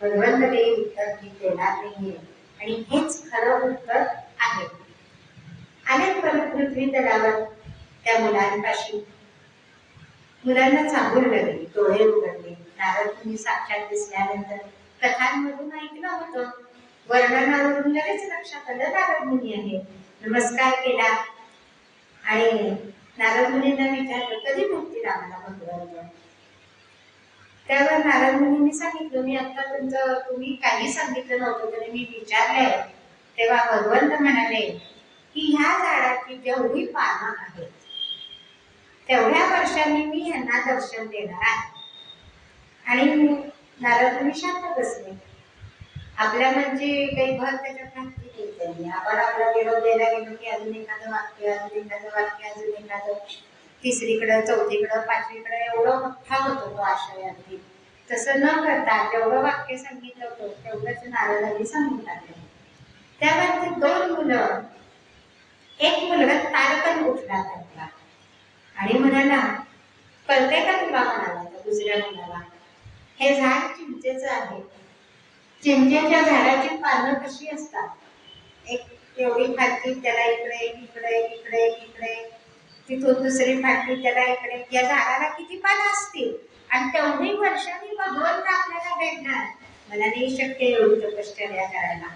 भगवंत ते उत्तर देणार नाहीये आणि हेच खरं उत्तर आहे. अनेक परत पृथ्वी तलावर त्या मुलांपाशी मुलांना सांगून लागले, डोळे उघडले. नारद मुनी साक्षात दिसल्यानंतर कथांमधून ऐकलं होतं, वर्णनावरून लगेच लक्षात आलं नारद मुनी आहे. नमस्कार केला आणि नारद मुनींना विचारलं, कधी भेटतील आम्हाला भगवंत? त्यावर नारद मुनींनी सांगितलं, मी आता तुम्ही काही सांगितलं नव्हतं तरी मी विचारलंय. तेव्हा भगवंत म्हणाले की ह्या झाडाची जेवढी पानं आहेत तेवढ्या वर्षांनी मी यांना दर्शन देणार आहे. आणि नारद मुनी शांत बसले. आपल्या म्हणजे काही भर त्याच्यात घातली त्यांनी. आपण आपला विरोध द्यायला गेलो की अजून एखादं वाक्य, अजून एखादं वाक्य, अजून एखादं, तिसरीकडं, चौथीकडं, पाचवीकडं एवढं मोठा होतो तो आशय. अगदी तसं न करता जेवढं वाक्य सांगितलं होतं तेवढंच नारदांनी सांगून टाकलं. त्यावर ते दोन मुलं, एक मुलगा तारकन उठला त्यातला आणि म्हणाला, कळतंय का तुला? म्हणाला त्या दुसऱ्या मुलाला, हे झाड चिंचेचं आहे. चिंचेच्या झाडाची पानं कशी असतात, एक एवढी फाटली, त्याला इकडे इकडे इकडे इकडे, तिथून दुसरी फाटली, त्याला इकडे. या झाडाला किती पानं असतील आणि तेवढी वर्षांनी भगवंत आपल्याला भेटणार. मला नाही शक्य एवढी तपश्चर्या करायला.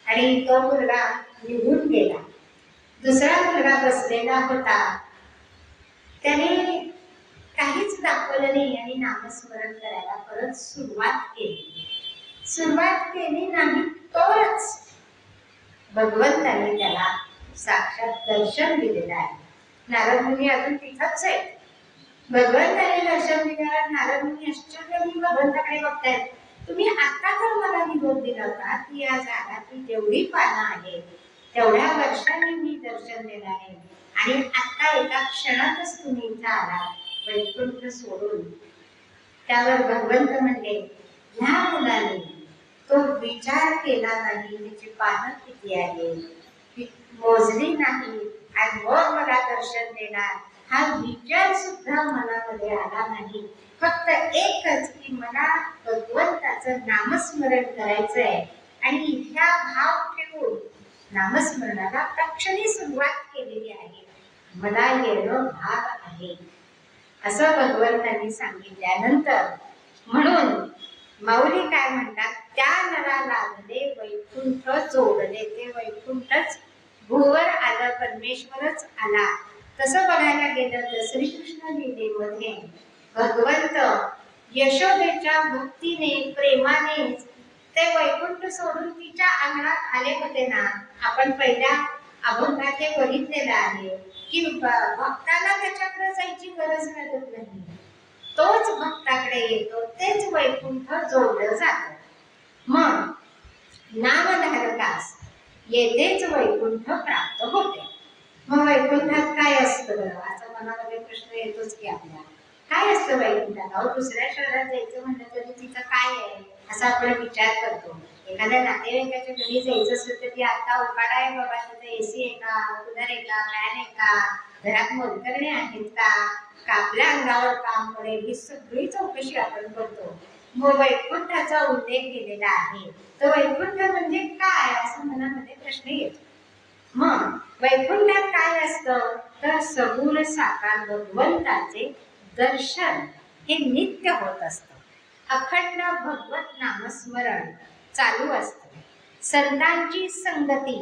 आणि तो मुलगा निघून गेला. दुसरा मुलगा बसलेला होता, त्याने काहीच दाखवलं नाही आणि नामस्मरण करायला परत सुरुवात केली नाही, तोच भगवंताने त्याला साक्षात दर्शन दिलेलं आहे. नारद मुनी अजून तिथंच आहे. भगवंताने दर्शन दिल्यावर नारद मुनी आश्चर्याने भगवंताकडे बघतायत. तुम्ही आता तर मला निरोप दिला होता की या झाडाची जेवढी पानं आहेत तेवढ्या वर्षांनी मी दर्शन देणार आहे आणि आता एका क्षणातच तुम्ही इथं आलात वैकुंठ सोडून. त्यावर भगवंत म्हणले, ह्या मुलाने तो विचार केला नाही त्याची पानं किती आहे, मोजली नाही आणि मग मला दर्शन देणार, हा विचार सुद्धा मनामध्ये आला नाही. फक्त एकच की मला भगवंताचं नामस्मरण करायचंय आणि इथला भाव ठेवून नामस्मरणाला तक्षणी सुरुवात केलेली आहे, मला येणं भाग आहे, असं भगवंतांनी सांगितल्यानंतर. म्हणून माऊली काय म्हणतात, त्या नरा लागले वैकुंठ जोडले, ते वैकुंठच भूवर आलं, परमेश्वरच आला तसं बघायला गेलं तर श्रीकृष्ण लीलेमध्ये भगवंत यशोदेच्या भक्तीने प्रेमाने ते वैकुंठ सोडून तिच्या अंगणात आले होते ना. आपण पहिल्या अभंगात हे बघितलेलं आहे की भक्ताला त्याच्याकडे जायची गरज लागत नाही, तोच भक्ताकडे येतो, तेच वैकुंठ जोडलं जातं. मग नामधारकास येथेच वैकुंठ प्राप्त होते. मग वैकुंठात काय असतं बरं, असं मनामध्ये प्रश्न येतोच की आपल्या, काय असतं वैकुंठात? अहो, दुसऱ्या शहरात जायचं म्हणलं तरी तिथं काय आहे असा आपण विचार करतो. एखाद्या नातेवाईकाच्या घरी जायचं असेल तर ती आता उकाडा आहे बाबा, तिथे एसी आहे का, कूलर आहे का, फॅन आहे का, घरात मोलकरणे आहेत का, आपल्या अंगावर काम पडेल, ही सगळी चौकशी आपण करतो. मग वैकुंठाचा उल्लेख केलेला आहे, तर वैकुंठ म्हणजे काय असं मनामध्ये प्रश्न येतो. मग वैकुंठात काय असतं तर सगुण साकार भगवंताचे दर्शन हे नित्य होत असतं. अखंड भगवत नामस्मरण चालू असतं. संतांची संगती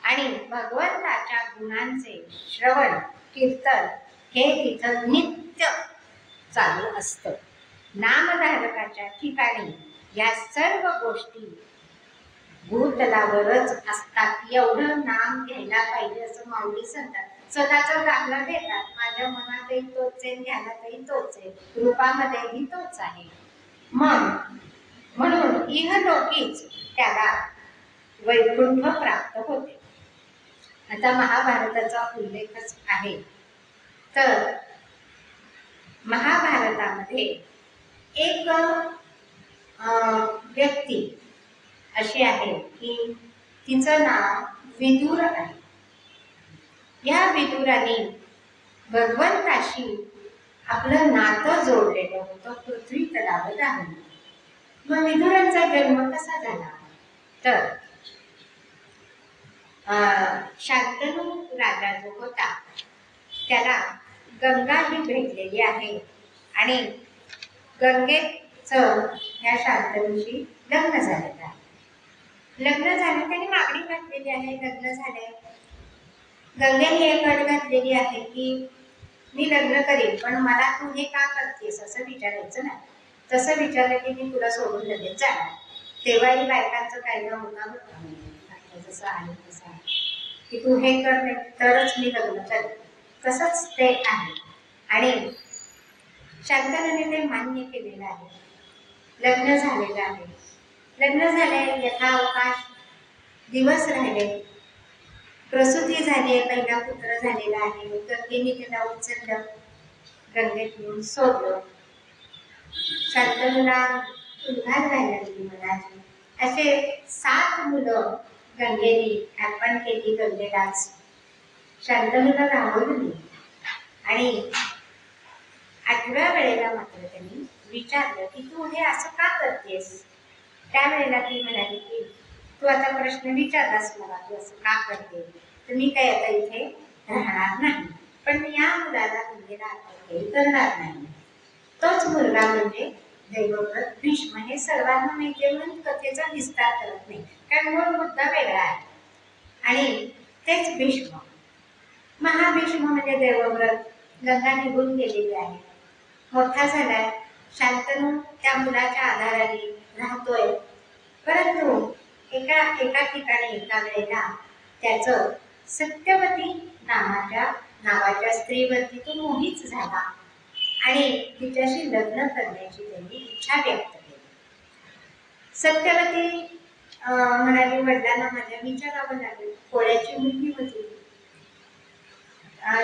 आणि भगवंताच्या गुणांचे श्रवण कीर्तन हे तिथं नित्य चालू असतं. नामधारकाच्या ठिकाणी या सर्व गोष्टी भूतलावरच असतात. एवढं नाम घ्यायला पाहिजे असं माऊली सांगतात. स्वतःचा दाखला देतात, माझ्या मनातही तोच आहे, ध्यानातही तोच आहे, रूपामध्येही तोच आहे. मग म्हणून इहलोकीच त्याला वैकुंठ प्राप्त होते. आता महाभारताचा उल्लेखच आहे, तर महाभारतामध्ये एक व्यक्ती अशी आहे की तिचं नाव विदुर आहे. या विदुराने भगवंताशी आपलं नातं जोडलेलं होतं पृथ्वी तलावर राहून. मग विदुरांचा जन्म कसा झाला तर शांतनु राजा जो होता त्याला गंगा ही भेटलेली आहे आणि गंगेचं ह्या शांतनुशी लग्न झालेलं आहे. लग्न झालं, त्यांनी मागणी घातलेली आहे, लग्न झाले. गंगेने एक अट घातलेली आहे की मी लग्न करेन, पण मला तू हे का करतेस असं विचारायचं नाही. तसं विचारलं की मी तुला सोडून लगेच जाणार. तेव्हाही बायकांचं कायदा होता बघा, जसं आहे तसं आहे की तू हे कर तरच मी लग्न करेन, तसंच ते आहे. आणि शांतनुने ते मान्य केलेलं आहे. लग्न झालेलं आहे. लग्न झाले, यथावकाश दिवस राहिले, प्रसूती झाली, पहिला पुत्र झालेला आहे. गंगेने त्याला उचललं, गंगेत घेऊन सोडलं. शांतनुला उद्धार व्हायला लागली मनाची. असे 7 मुलं गंगेने अर्पण केली गंगेलाच. शांतनुला राहवलं आणि 8व्या वेळेला मात्र त्यांनी विचारलं की तू हे असं का करतेस. त्यावेळेला ती म्हणाली की तू आता प्रश्न विचारलास मला, तू असं का करते, तर मी काय आता इथे राहणार नाही, पण मी या मुलाला गंगेला अर्पण करणार नाही. तोच मुलगा म्हणजे देवव्रत भीष्म. हे सर्वांना माहिती म्हणून कथेचा विस्तार करत नाही, कारण मूळ मुद्दा वेगळा आहे. आणि तेच भीष्म, महाभीष्म म्हणजे देवव्रत. गंगा निघून गेलेली आहे, मोठा झालाय. शांतनु त्या मुलाच्या आधाराने राहतोय, परंतु एका ठिकाणी एका वेळेला त्याचं सत्यवती नावाच्या स्त्रीवरती तो मोहित झाला आणि तिच्याशी लग्न करण्याची त्यांनी इच्छा व्यक्त केली. सत्यवती म्हणाली, वडिलांना माझ्या विचारावं लागेल. कोळ्याची मुलगी होती.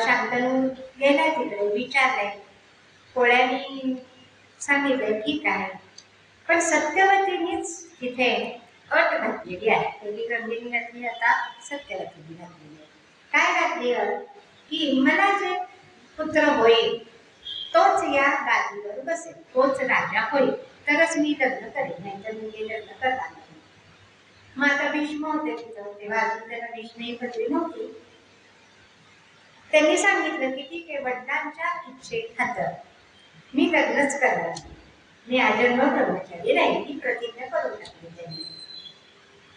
शांतनु गेलाय तिकडे, विचारलंय. कोळ्याने सांगितलंय ठीक आहे, पण सत्यवतीनेच तिथे अट घातलेली आहे. पहिली गंगेने घातली, आता सत्यवतीने घातलेली आहे. काय घातली अट की मला जे पुत्र होईल तोच या गादीवर बसेल, तोच राजा होईल, तरच मी लग्न करेन, नाहीतर मी हे लग्न करणार नाही. मग आता भीष्म होते तिथं, तेव्हा अजून त्याला भीष्म ही पदवी नव्हती. त्यांनी सांगितलं की ठीक आहे, वडिलांच्या इच्छेखातर मी लग्नच करणार, मी आजन्म ब्रह्मचारी राहील, ही प्रतिज्ञा करून टाकली त्यांनी.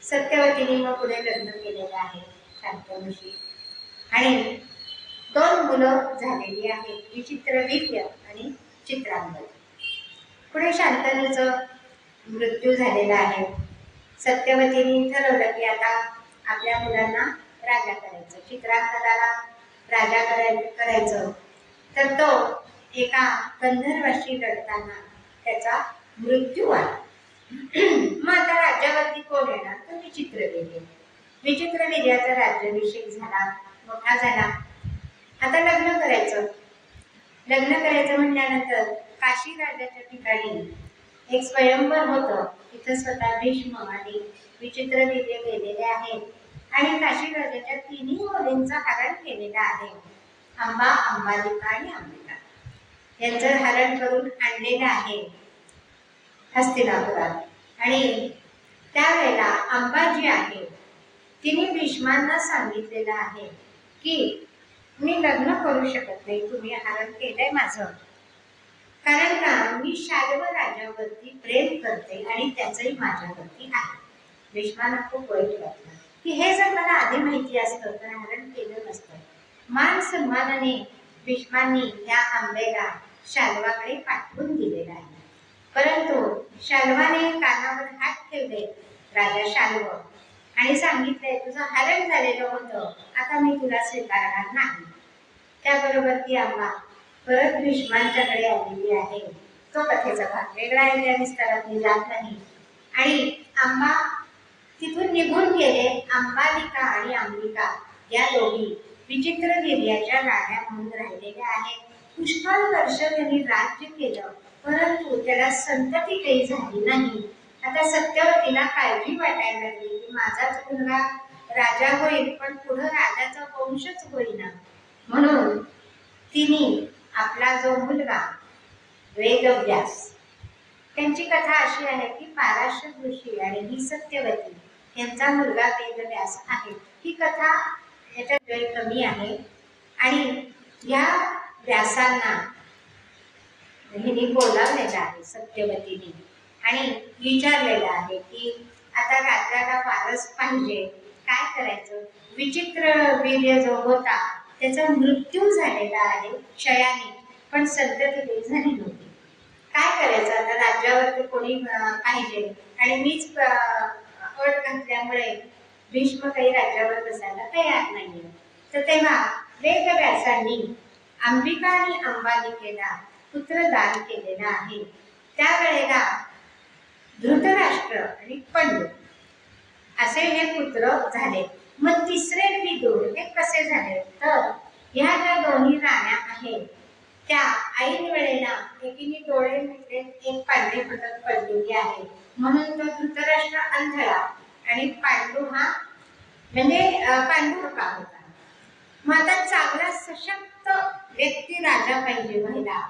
सत्यवतीने मग पुढे लग्न केलेलं आहे शांतनुशी. आणि दोन मुलं झालेली आहेत, विचित्रवीर्य आणि चित्रांगद. पुढे शांतनूचं मृत्यू झालेला आहे. सत्यवतीने ठरवलं की आता आपल्या मुलांना राजा करायचं, चित्रांगदाला राजा करायचं. तर तो एका गंधर्वाशी लढताना त्याचा मृत्यू आला. मग आता राज्यावरती कोण येणार, तर विचित्रवीर्य. विचित्रवीर्याचा राज्याभिषेक झाला, मोठा झाला. आता लग्न करायचं. लग्न करायचं म्हटल्यानंतर काशी राजाच्या ठिकाणी एक स्वयंवर होतं. तिथं स्वतः भीष्म आणि विचित्रवीर्य गेलेले आहेत आणि काशी राजाच्या तिन्ही मुलींचं हरण केलेलं आहे. अंबा, अंबालिका आणि अंबिका यांचं हरण करून आणलेलं आहे हस्तिनापुरात. आणि त्यावेळेला अंबा जी आहे तिने भीष्मांना सांगितलेलं आहे की मी लग्न करू शकत नाही, तुम्ही हरण केलंय माझं, कारण का मी शाल्व राजावरती प्रेम करते आणि त्याचंही माझ्यावरती आहे. भीष्मांना खूप वाईट वाटलं की हे जर मला आधी माहिती असतं तर हरण केलं नसतं. मान सन्मानाने भीष्मांनी त्या आंबेला शाल्वाकडे पाठवून दिलेला आहे. परंतु शाल्वाने कानावर हात ठेवले, राजा शाल्व, आणि सांगितले तुझं हरण झालेलं होतं, आता मी तुला स्वीकारणार नाही. त्याबरोबर ती आंबा परत भीष्मांच्याकडे आलेली आहे. तो कथेचा भाग वेगळा आहे, त्या विस्तारात मी जात नाही. आणि आंबा तिथून निघून गेले. अंबालिका आणि अंबिका या दोघी विचित्रवीर्याच्या राण्या म्हणून राहिलेल्या आहेत. पुष्कळ वर्ष त्यांनी राज्य केलं, परंतु त्याला संतती काही झाली नाही. आता सत्यवतीला काळजी वाटायला लागली की माझाच मुलगा राजा होईल, पण पुढे राजाचा वंशच होईना. म्हणून तिने आपला जो मुलगा वेदव्यास, त्यांची कथा अशी आहे की पाराशर ऋषी आणि ही सत्यवती यांचा मुलगा वेदव्यास आहे. ही कथा याच्यात वेळ कमी आहे. आणि या व्यासांना हिने बोलावलेलं आहे सत्यवतीने आणि विचारलेलं आहे की आता राज्याला वारस पाहिजे, काय करायचं. विचित्र वीर्य जो होता त्याचा मृत्यू झालेला आहे क्षयाने, पण संतती झाली नव्हती. काय करायचं आता, राज्यावरती कोणी पाहिजे आणि मीच अट घातल्यामुळे भीष्म काही राज्यावर बसायला तयार नाहीये. तर तेव्हा वेदव्यासांनी अंबिका आणि अंबालिकेला पुत्रदान केलेलं आहे. त्यावेळेला धृतराष्ट्र आणि पंडू असे हे पुत्र झाले. मग तिसरे विदुर हे कसे झाले, तर ह्या ज्या दोन्ही राण्या आहेत त्या ऐन वेळेला एकीने डोळे मिटले, एक पांढरे फटक पडलेली आहे, म्हणून तो धृतराष्ट्र अंधळा आणि पांडू हा म्हणजे पांडुरका होता. मग आता चांगला सशक्त व्यक्ती राजा पाहिजे व्हायला,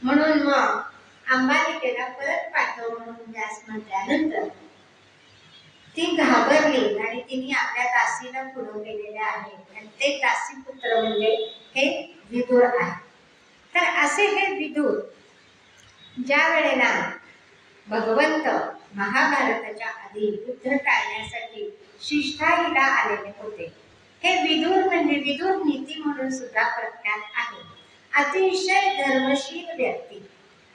म्हणून मग अंबालिकेला परत पाठव म्हणून व्यास म्हटल्यानंतर ती घाबरली आणि तिने आपल्या दासीला पुढे केलेले आहे आणि ते दासी पुत्र म्हणजे हे विदुर आहे. तर असे हे विदुर ज्या वेळेला भगवंत महाभारताच्या आधी युद्ध टाळण्यासाठी शिष्ठाईला आलेले होते. हे विदुर म्हणजे विदुर नीती म्हणून सुद्धा प्रख्यात आहे. अतिशय धर्मशील व्यक्ती,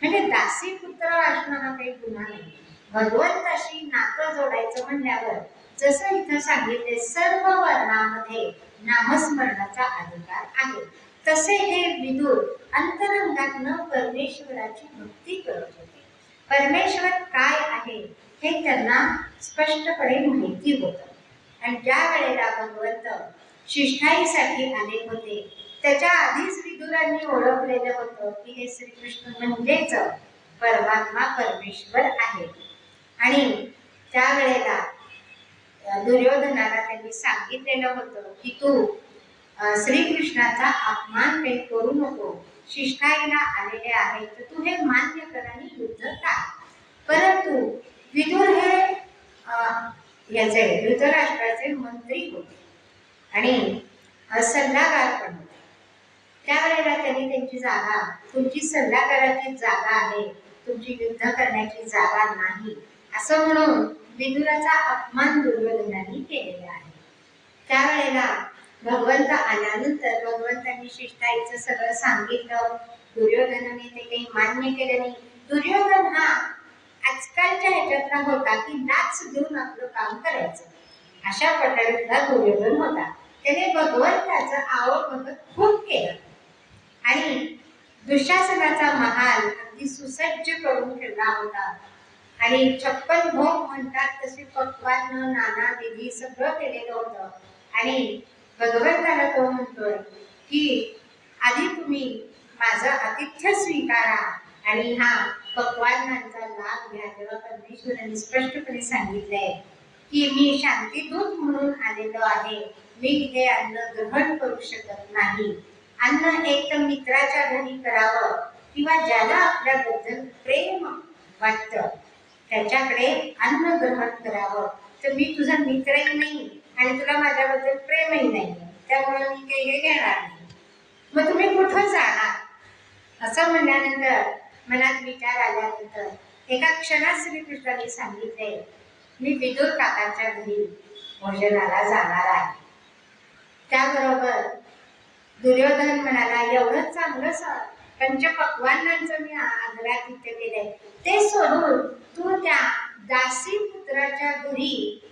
म्हणजे दासी पुत्र असणं हा काही गुन्हा नाही. भगवंताशी नातं जोडायचं म्हणल्यावर जसं इथं सांगितले सर्व वर्णामध्ये नामस्मरणाचा अधिकार आहे, तसे हे विदुर अंतरंगातनं परमेश्वराची भक्ती करत होते. परमेश्वर काय आहे हे त्यांना स्पष्टपणे माहिती होतं. आणि ज्या वेळेला भगवंत शिष्ठाईसाठी आले होते त्याच्या आधीच विदुरांनी ओळखलेलं होतं की हे श्रीकृष्ण म्हणजेच परमात्मा परमेश्वर आहे. आणि त्यावेळेला दुर्योधनाला त्यांनी सांगितलेलं होतं की तू श्रीकृष्णाचा अपमान काही करू नको, शिष्ठाईला आलेले आहे तर तू हे मान्य कर आणि युद्ध टाळ. परंतु विदुर हे याचे धृतराष्ट्राचे मंत्री होते आणि सल्लागार पण होते. त्यावेळेला त्यांनी त्यांची जागा, तुमची सल्लागाराची जागा आहे, तुमची युद्ध करण्याची जागा नाही असं म्हणून विदुराचा अपमान दुर्योधनाने केलेला आहे. त्यावेळेला भगवंत आल्यानंतर भगवंतांनी शिष्टाईचं सगळं सांगितलं. दुर्योधनाने ते काही मान्य केलं नाही. दुर्योधन हा आजकालच्या ह्याच्यातला होता की नाच देऊन आपलं काम करायचं, अशा प्रकारचा दुर्योधन होता. त्याने भगवंताचं आवभगत खूप केलं आणि दुःशासनाचा महाल अगदी सुसज्ज करून ठेवला होता. आणि 56 भोग म्हणतात तसे पक्वान्न नाना विधी सगळं केलेलं होतं. आणि भगवंताला तो म्हणतोय की आधी तुम्ही माझं आतिथ्य स्वीकारा आणि हा पक्वान्नांचा लाभ घ्या. तेव्हा परमेश्वरांनी स्पष्टपणे सांगितलंय की मी शांतीदूत म्हणून आलेलो आहे, मी हे अन्न ग्रहण करू शकत नाही. अन्न एक तर मित्राच्या घरी करावं किंवा ज्याला आपल्याबद्दल प्रेम वाटतं त्याच्याकडे अन्न ग्रहण करावं. तर मी तुझा मित्रही नाही आणि तुला माझ्याबद्दल प्रेमही नाही, त्यामुळे मी काही हे घेणार नाही. मग तुम्ही कुठं जाणार? असं म्हणल्यानंतर मनात विचार आल्यानंतर एका क्षणात श्रीकृष्णाने सांगितले, मी विदुर काकांच्या घरी भोजनाला जाणार आहे. त्याबरोबर दुर्योधन म्हणाला, एवढं चांगलं पंचपक्वान्नांचं मी आदरातिथ्य केलंय, ते सोडून तू त्या दासी पुत्राच्या घरी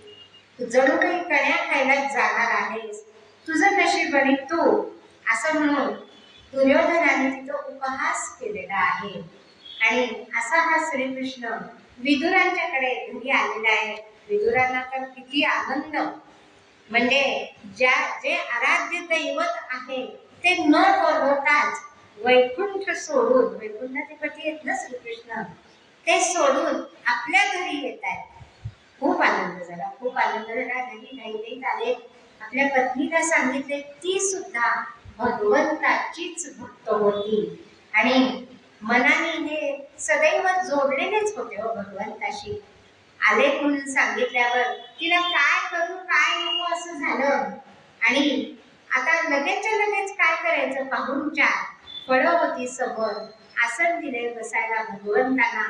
जणू काही कण्या खायला जाणार आहेस, तुझं नशीब आणि तू, असं म्हणून दुर्योधनाने तिथं उपहास केलेला आहे. आणि असा हा श्रीकृष्ण विदुरांच्याकडे घरी आलेला आहे. विदुरांना तर किती आनंद, म्हणजे जे आराध्य दैवत आहे ते न बोलवताच वैकुंठ सोडून, वैकुंठाधिपती आहेत ना श्रीकृष्ण, ते सोडून आपल्या घरी येत आहेत. खूप आनंद झाला, खूप आनंद झाला. घरी आले, आपल्या पत्नीला सांगितले, ती सुद्धा भगवंताचीच भक्त होती आणि मनाने हे सदैव जोडलेलेच होते हो भगवंताशी. आले म्हणून सांगितल्यावर तिला काय करू काय नको असं झालं. आणि आता लगेचच्या लगेच काय करायचं, पाहुणचार, फळं होती समोर, आसन दिले बसायला भगवंतांना.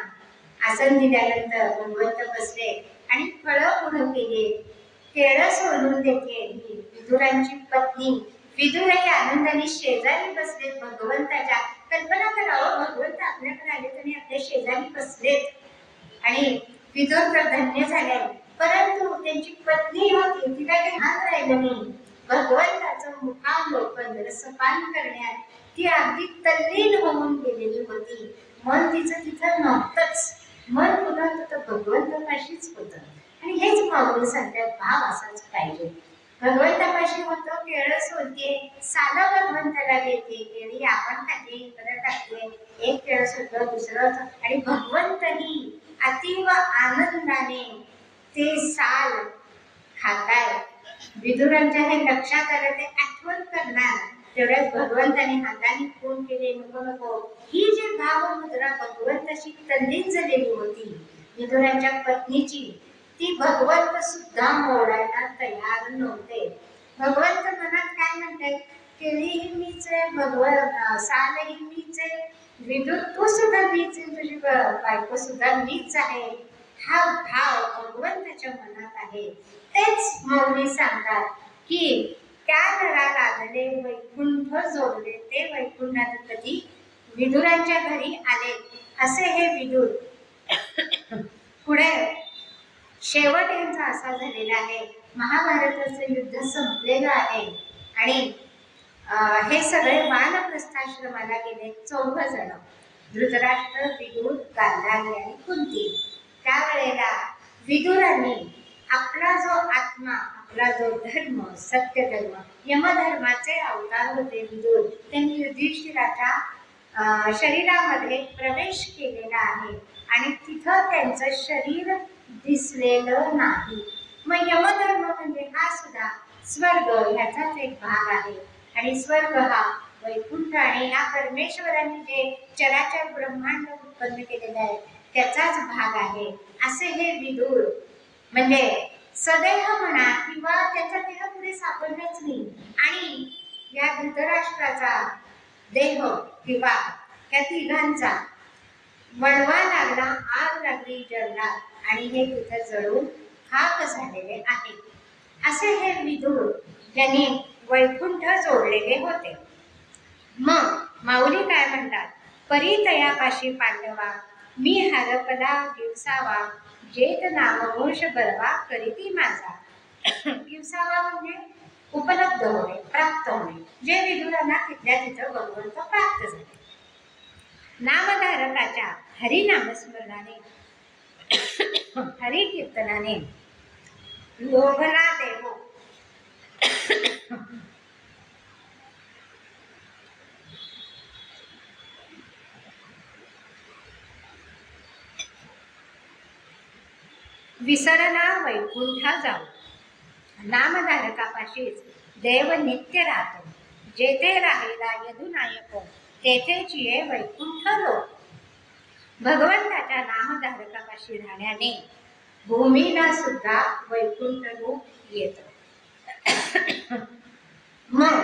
आसन दिल्यानंतर भगवंत बसले आणि फळं पुढं केले. केळं सोडून देते ही विदुरांची पत्नी. विदुरही आनंदाने शेजारी बसलेत भगवंताच्या. कल्पना करावं, भगवंत आपल्याकडे आले तरी आपल्या शेजारी बसलेत आणि विदुर तर धन्य झाले. परंतु त्यांची पत्नी होती, तिला काही हात राहिलं नाही. भगवंताचं मुखावलोकन रसपान करण्यात ती अगदी तल्लीन होऊन गेलेली होती. मन तिचं तिथं नव्हतंच, मन पुन्हा तिथं भगवंतापाशीच होतं. आणि हेच माऊली सांगतात, भाव असाच पाहिजे. भगवंतापाशी होतं, केळं सोडते, साधं भगवंताला देते, केळी आपण खाते, इकडं टाकते, एक केळं सोडलं दुसरं, आणि भगवंतही अतीव आनंदाने ते साल खाताय. विदुरांच्या हे लक्षात आलं, ते आठवण करणार. तेवढ्याच भगवंताने हाताने फोन केले, नको नको. ही जी भावमुद्रा भगवंताशी तल्लीन झालेली होती विदुरांच्या पत्नीची, ती भगवंत सुद्धा मोडायला तयार नव्हते. भगवंत मनात काय म्हणताय, केळीही मीच आहे, भगवंत सालही मीच आहे, विदुर तू सुद्धा मीच आहे, तुझी बायको सुद्धा मीच आहे. हा भाव भगवंताच्या मनात आहे. तेच माऊली सांगतात की त्या नरा लागले वैकुंठ जोडले, ते वैकुंठाधिपती विदुरांच्या घरी आले. असे हे विदुर पुढे शेवट यांचा असा झालेला आहे, महाभारताचं युद्ध संपलेलं आहे आणि हे सगळे वानप्रस्थाश्रमाला गेले 14 जण, धृतराष्ट्र, विदुर, गांधारी आणि कुंती. त्यावेळेला विदुरांनी आपला जो आत्मा, आपला जो धर्म, सत्य धर्म, यमधर्माचे अवतार होते विदुर, त्यांनी युधिष्ठिराच्या शरीरामध्ये प्रवेश केलेला आहे आणि तिथं त्यांचं शरीर दिसलेलं नाही. मग यमधर्म म्हणजे हा सुद्धा स्वर्ग ह्याचाच एक भाग आहे. आणि स्वर्ग हा वैकुंठ आणि ह्या परमेश्वरांनी जे चराचर ब्रह्मांड उत्पन्न केलेलं आहे त्याचाच भाग आहे. असे हे विदुर म्हणजे सदैव म्हणा किंवा त्याचा देह पुढे सापडलाच नाही. आणि या धृतराष्ट्राचा देह किंवा त्या तिघांचा वणवा लागला, आग लागली जंगलात आणि हे तिथं जळून खाक झालेले आहे. असे हे विदुर ज्यांनी वैकुंठ जोडलेले होते. मग माऊली काय म्हणतात, परी तयापाशी पांडवा मी हरपला दिवसावा जेत नामघोष बरवा करीती माझा. दिवसावा म्हणजे उपलब्ध होणे, प्राप्त होणे, जे विदुरांना तिथल्या तिथं भगवंत प्राप्त झाले. नामधारकाच्या हरिनामस्मरणाने हरि कीर्तनाने लोभला देवो विसरला वैकुंठा जाऊ. नामधारकापाशीच देव नित्य राहतो. जेथे राहिला यदुनायक तेथेच ये वैकुंठ लोक. भगवंताच्या नामधारकापाशी राहण्याने भूमीला सुद्धा वैकुंठ रूप येतं. मग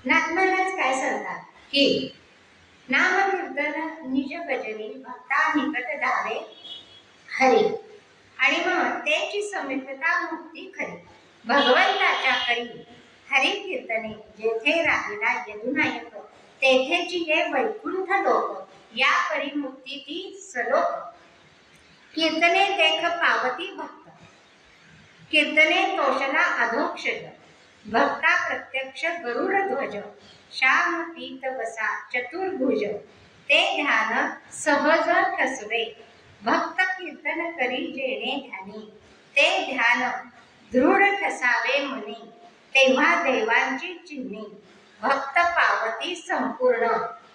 नाथ महाराज काय सांगतात की नामकीर्तन निज भजनी भक्ता निकट धावे हरी. आणि मग त्याची समीपता मुक्ती खरी. भगवंताच्या करी हरी कीर्तने जेथे राहिला यदुनायक तेथेची ये वैकुंठ लोक. या परी मुक्ती ती सलोक. कीर्तने देख पावती भक्त कीर्तने तोषला अधोक्षज. भक्ता प्रत्यक्ष गरुड ध्वज श्याम पीत बसा चतुर्भुज. ते ध्यान सहज ठसवे भक्त कीर्तन करी जेणे ध्यानी. ते ध्यान दृढ ठसावे मनी तेव्हा देवांची चिन्हे. भक्त पावती संपूर्ण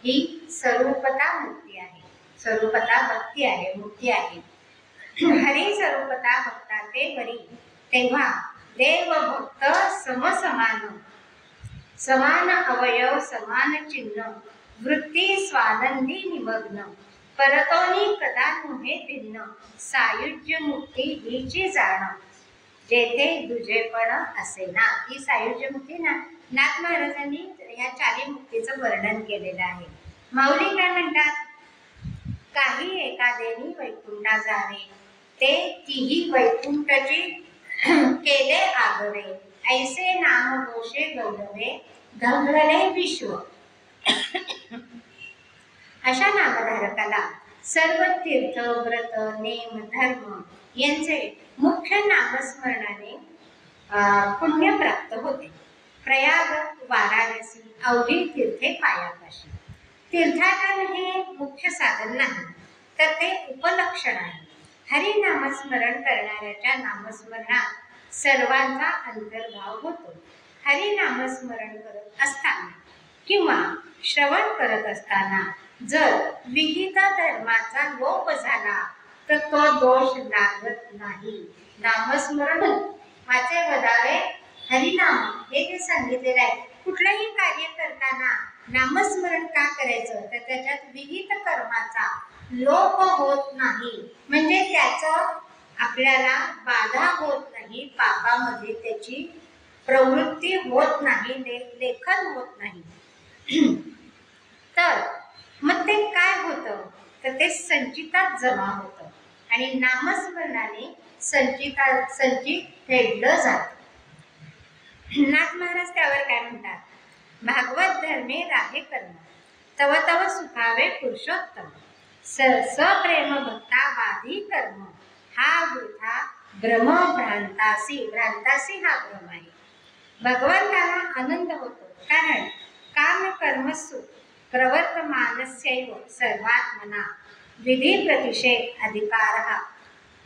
ही स्वरूपता मुक्ती आहे. स्वरूपता भक्ती आहे, मुक्ती आहे. हरी स्वरूपता भक्ता ते वरी. तेव्हा देव भक्त समसमान. समान अवयव समान चिन्ह वृत्ती स्वानंदी निमग्न. परतोनी कदा नुहे भिन्न सायुज्य मुक्ती हीची जाण. जेथे दुजेपण असेना. ही सायुज्य मुक्ती ना नाथ महाराजांनी या चारी मुक्तीचं वर्णन केलेलं आहे. माऊली काय म्हणतात, काही एकादेनी वैकुंठा जावे ते तिही वैकुंठची केले आगवे. ऐसे नाम घोषे गौरवे धवळले विश्व. अशा नामधारकाला सर्व तीर्थ व्रत नेम धर्म यांचे मुख्य नामस्मरणाने पुण्य प्राप्त होते. प्रयाग वाराणसी अवघी तीर्थे पायापाशी. तीर्थाटन हे मुख्य साधन नाही तर ते उपलक्षण आहे. हरिनामस्मरण करणाऱ्याच्या नामस्मरणात सर्वांचा अंतर्भाव होतो. हरिनामस्मरण करत असताना किंवा श्रवण करत असताना जर विहित धर्माचा लोप झाला तर तो दोष लागत नाही. नामस्मरण वाचे वदावे हरिनाम हे ते सांगितलेलं आहे. कुठलंही कार्य करताना नामस्मरण का करायचं तर त्याच्यात विहित कर्माचा लोप होत नाही. म्हणजे त्याचं आपल्याला बाधा होत नाही, पापामध्ये त्याची प्रवृत्ती होत नाही, लेखन होत नाही. तर मग ते काय होतं तर ते संचितात जमा होतं आणि नामस्मरणाने संचित फेडलं जातं. नाथ महाराज त्यावर काय म्हणतात, भागवत धर्मे राहे कर्म तव तव सुखावे पुरुषोत्तम. सप्रेम भक्ता वाधी कर्म हा वृथा भ्रम भ्रांतासी. भ्रांतासी हा भ्रम आहे. भगवंताला आनंद होतो कारण काम कर्मसु प्रवर्तमानस्यैव सर्वात्मना विधी प्रतिषेध अधिकारः.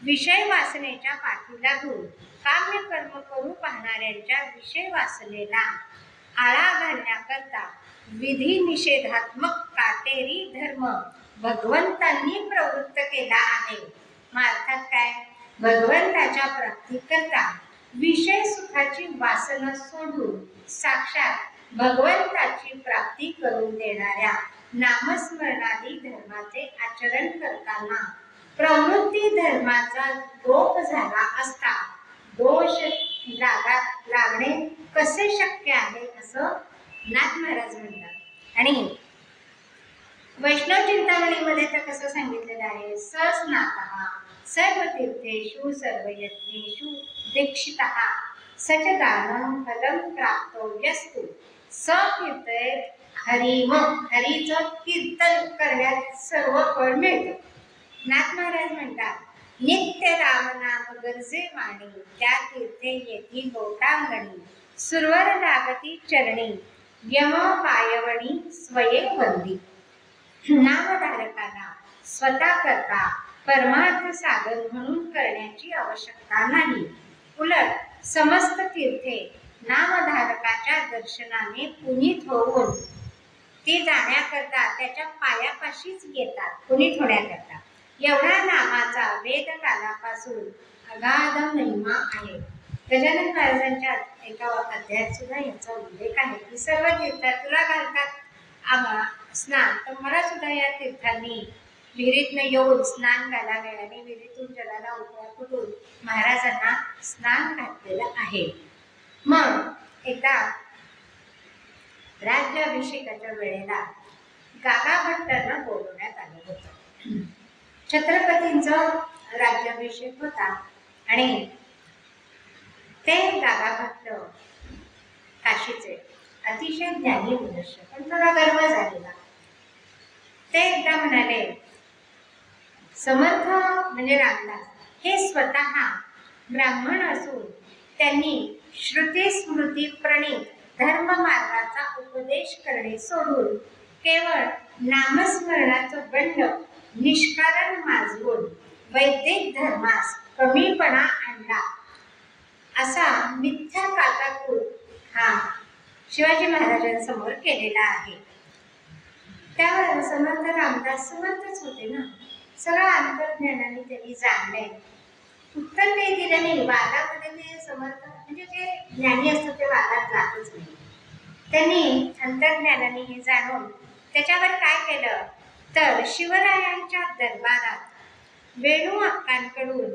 विषय वासनेच्या पाठीला लागून काम्य कर्म करू पाहणाऱ्यांच्या विषय वासनेला आळा घालण्याकरता विधी निषेधात्मक काटेरी धर्म भगवंतांनी प्रवृत्त केला आहे. अर्थात काय, भगवंताच्या प्राप्तीकरता विषय सुखाची वासना सोडून साक्षात भगवंताची प्राप्ती करून देणाऱ्या नामस्मरणादी धर्माचे आचरण करताना प्रवृत्ती धर्माचा लोप झाला असता दोष लागणे कसे शक्य आहे असं नाथ महाराज म्हणतात. आणि वैष्णव चिंतामणीमध्ये तर कसं सांगितलेलं आहे, सस्नातः सर्व तीर्थेषु सर्व यज्ञेषु दीक्षितः सचदानं फलं प्राप्तव्यस्तु स कीर्तयेत हरिम. हरीचं कीर्तन करण्यात सर्व फळ मिळतं. नाथ महाराज म्हणतात, नित्य रामनाम गरजे वाणी, त्या तीर्थे येती लोटांगणी, सुरवर लागती चरणी, यम पायवणी स्वये वंदी. नामधारकाला स्वतः करता परमार्थ साधन म्हणून करण्याची आवश्यकता नाही. उलट समस्त तीर्थे नामधारकाच्या दर्शनाने पुनीत होऊन ते जाण्याकरता त्याच्या पायापाशीच येतात, पुनीत होण्याकरता. एवढा नामाचा वेद कालापासून अगाध महिमा आहे. गजानन महाराजांच्या एका अध्यायात सुद्धा याचा उल्लेख आहे की सर्व तीर्थात तुला घालतात स्नान, तर मला सुद्धा या तीर्थांनी विहिरीतनं येऊन स्नान घालावे आणि विहिरीतून जलाला उकळा फुटून महाराजांना स्नान घातलेलं आहे. मग एकदा राज्याभिषेकाच्या वेळेला गागाभट्टांना बोलवण्यात आलं होतं. छत्रपतींचा राज्याभिषेक होता आणि ते गागाभट्ट काशीचे अतिशय ज्ञानी मनुष्य, पण थोडा गर्व झालेला. ते एकदा म्हणाले, समर्थ म्हणजे रामदास हे स्वतः ब्राह्मण असून त्यांनी श्रुती स्मृती प्रणीत धर्म मार्गाचा उपदेश करणे सोडून केवळ नामस्मरणाचं बंड निष्कारण माजवून वैदिक धर्मास कमीपणा आणला असा मिथ्या काटाकूट हा शिवाजी महाराजांसमोर केलेला आहे. त्यावर समर्थ रामदास समर्थच होते ना, सगळं अंतर्ज्ञानाने त्यांनी जाणले. उत्तर काही दिलं नाही. वादामध्ये ते समर्थ म्हणजे जे ज्ञानी असतं ते वादात जातच नाही. त्यांनी अंतर्ज्ञानाने हे जाणून त्याच्यावर काय केलं तर शिवरायांच्या दरबारात वेणू अक्कांकडून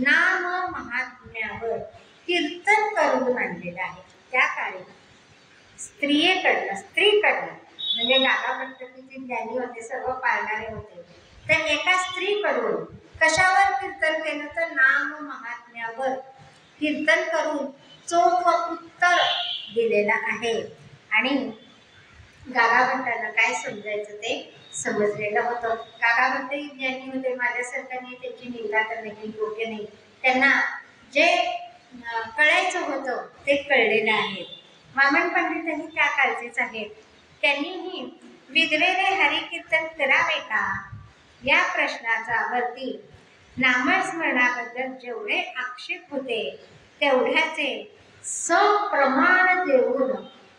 नाम महात्म्यावर कीर्तन करून आणलेलं आहे. त्या काळी स्त्रीकडनं म्हणजे गागाभट्ट किती ज्ञानी होते, सर्व पाळणारे होते, तर एका स्त्रीकडून कशावर कीर्तन केलं तर नाम महात्म्यावर कीर्तन करून चोख उत्तर दिलेलं आहे. आणि गागाभट्टांना काय समजायचं ते समजलेलं होतं. गागाभट्ट ज्ञानी होते, माझ्यासारख्याने त्यांची निंदा करणे काही योग्य नाही. त्यांना जे कळायचं होतं ते कळलेलं आहे. वामन पंडितही त्या काळचेच आहेत. त्यांनीही विधवेने हरिकीर्तन करावे का या प्रश्नाचा वरती नामस्मरणाबद्दल जेवढे आक्षेप होते तेवढ्याचे सप्रमाण देऊन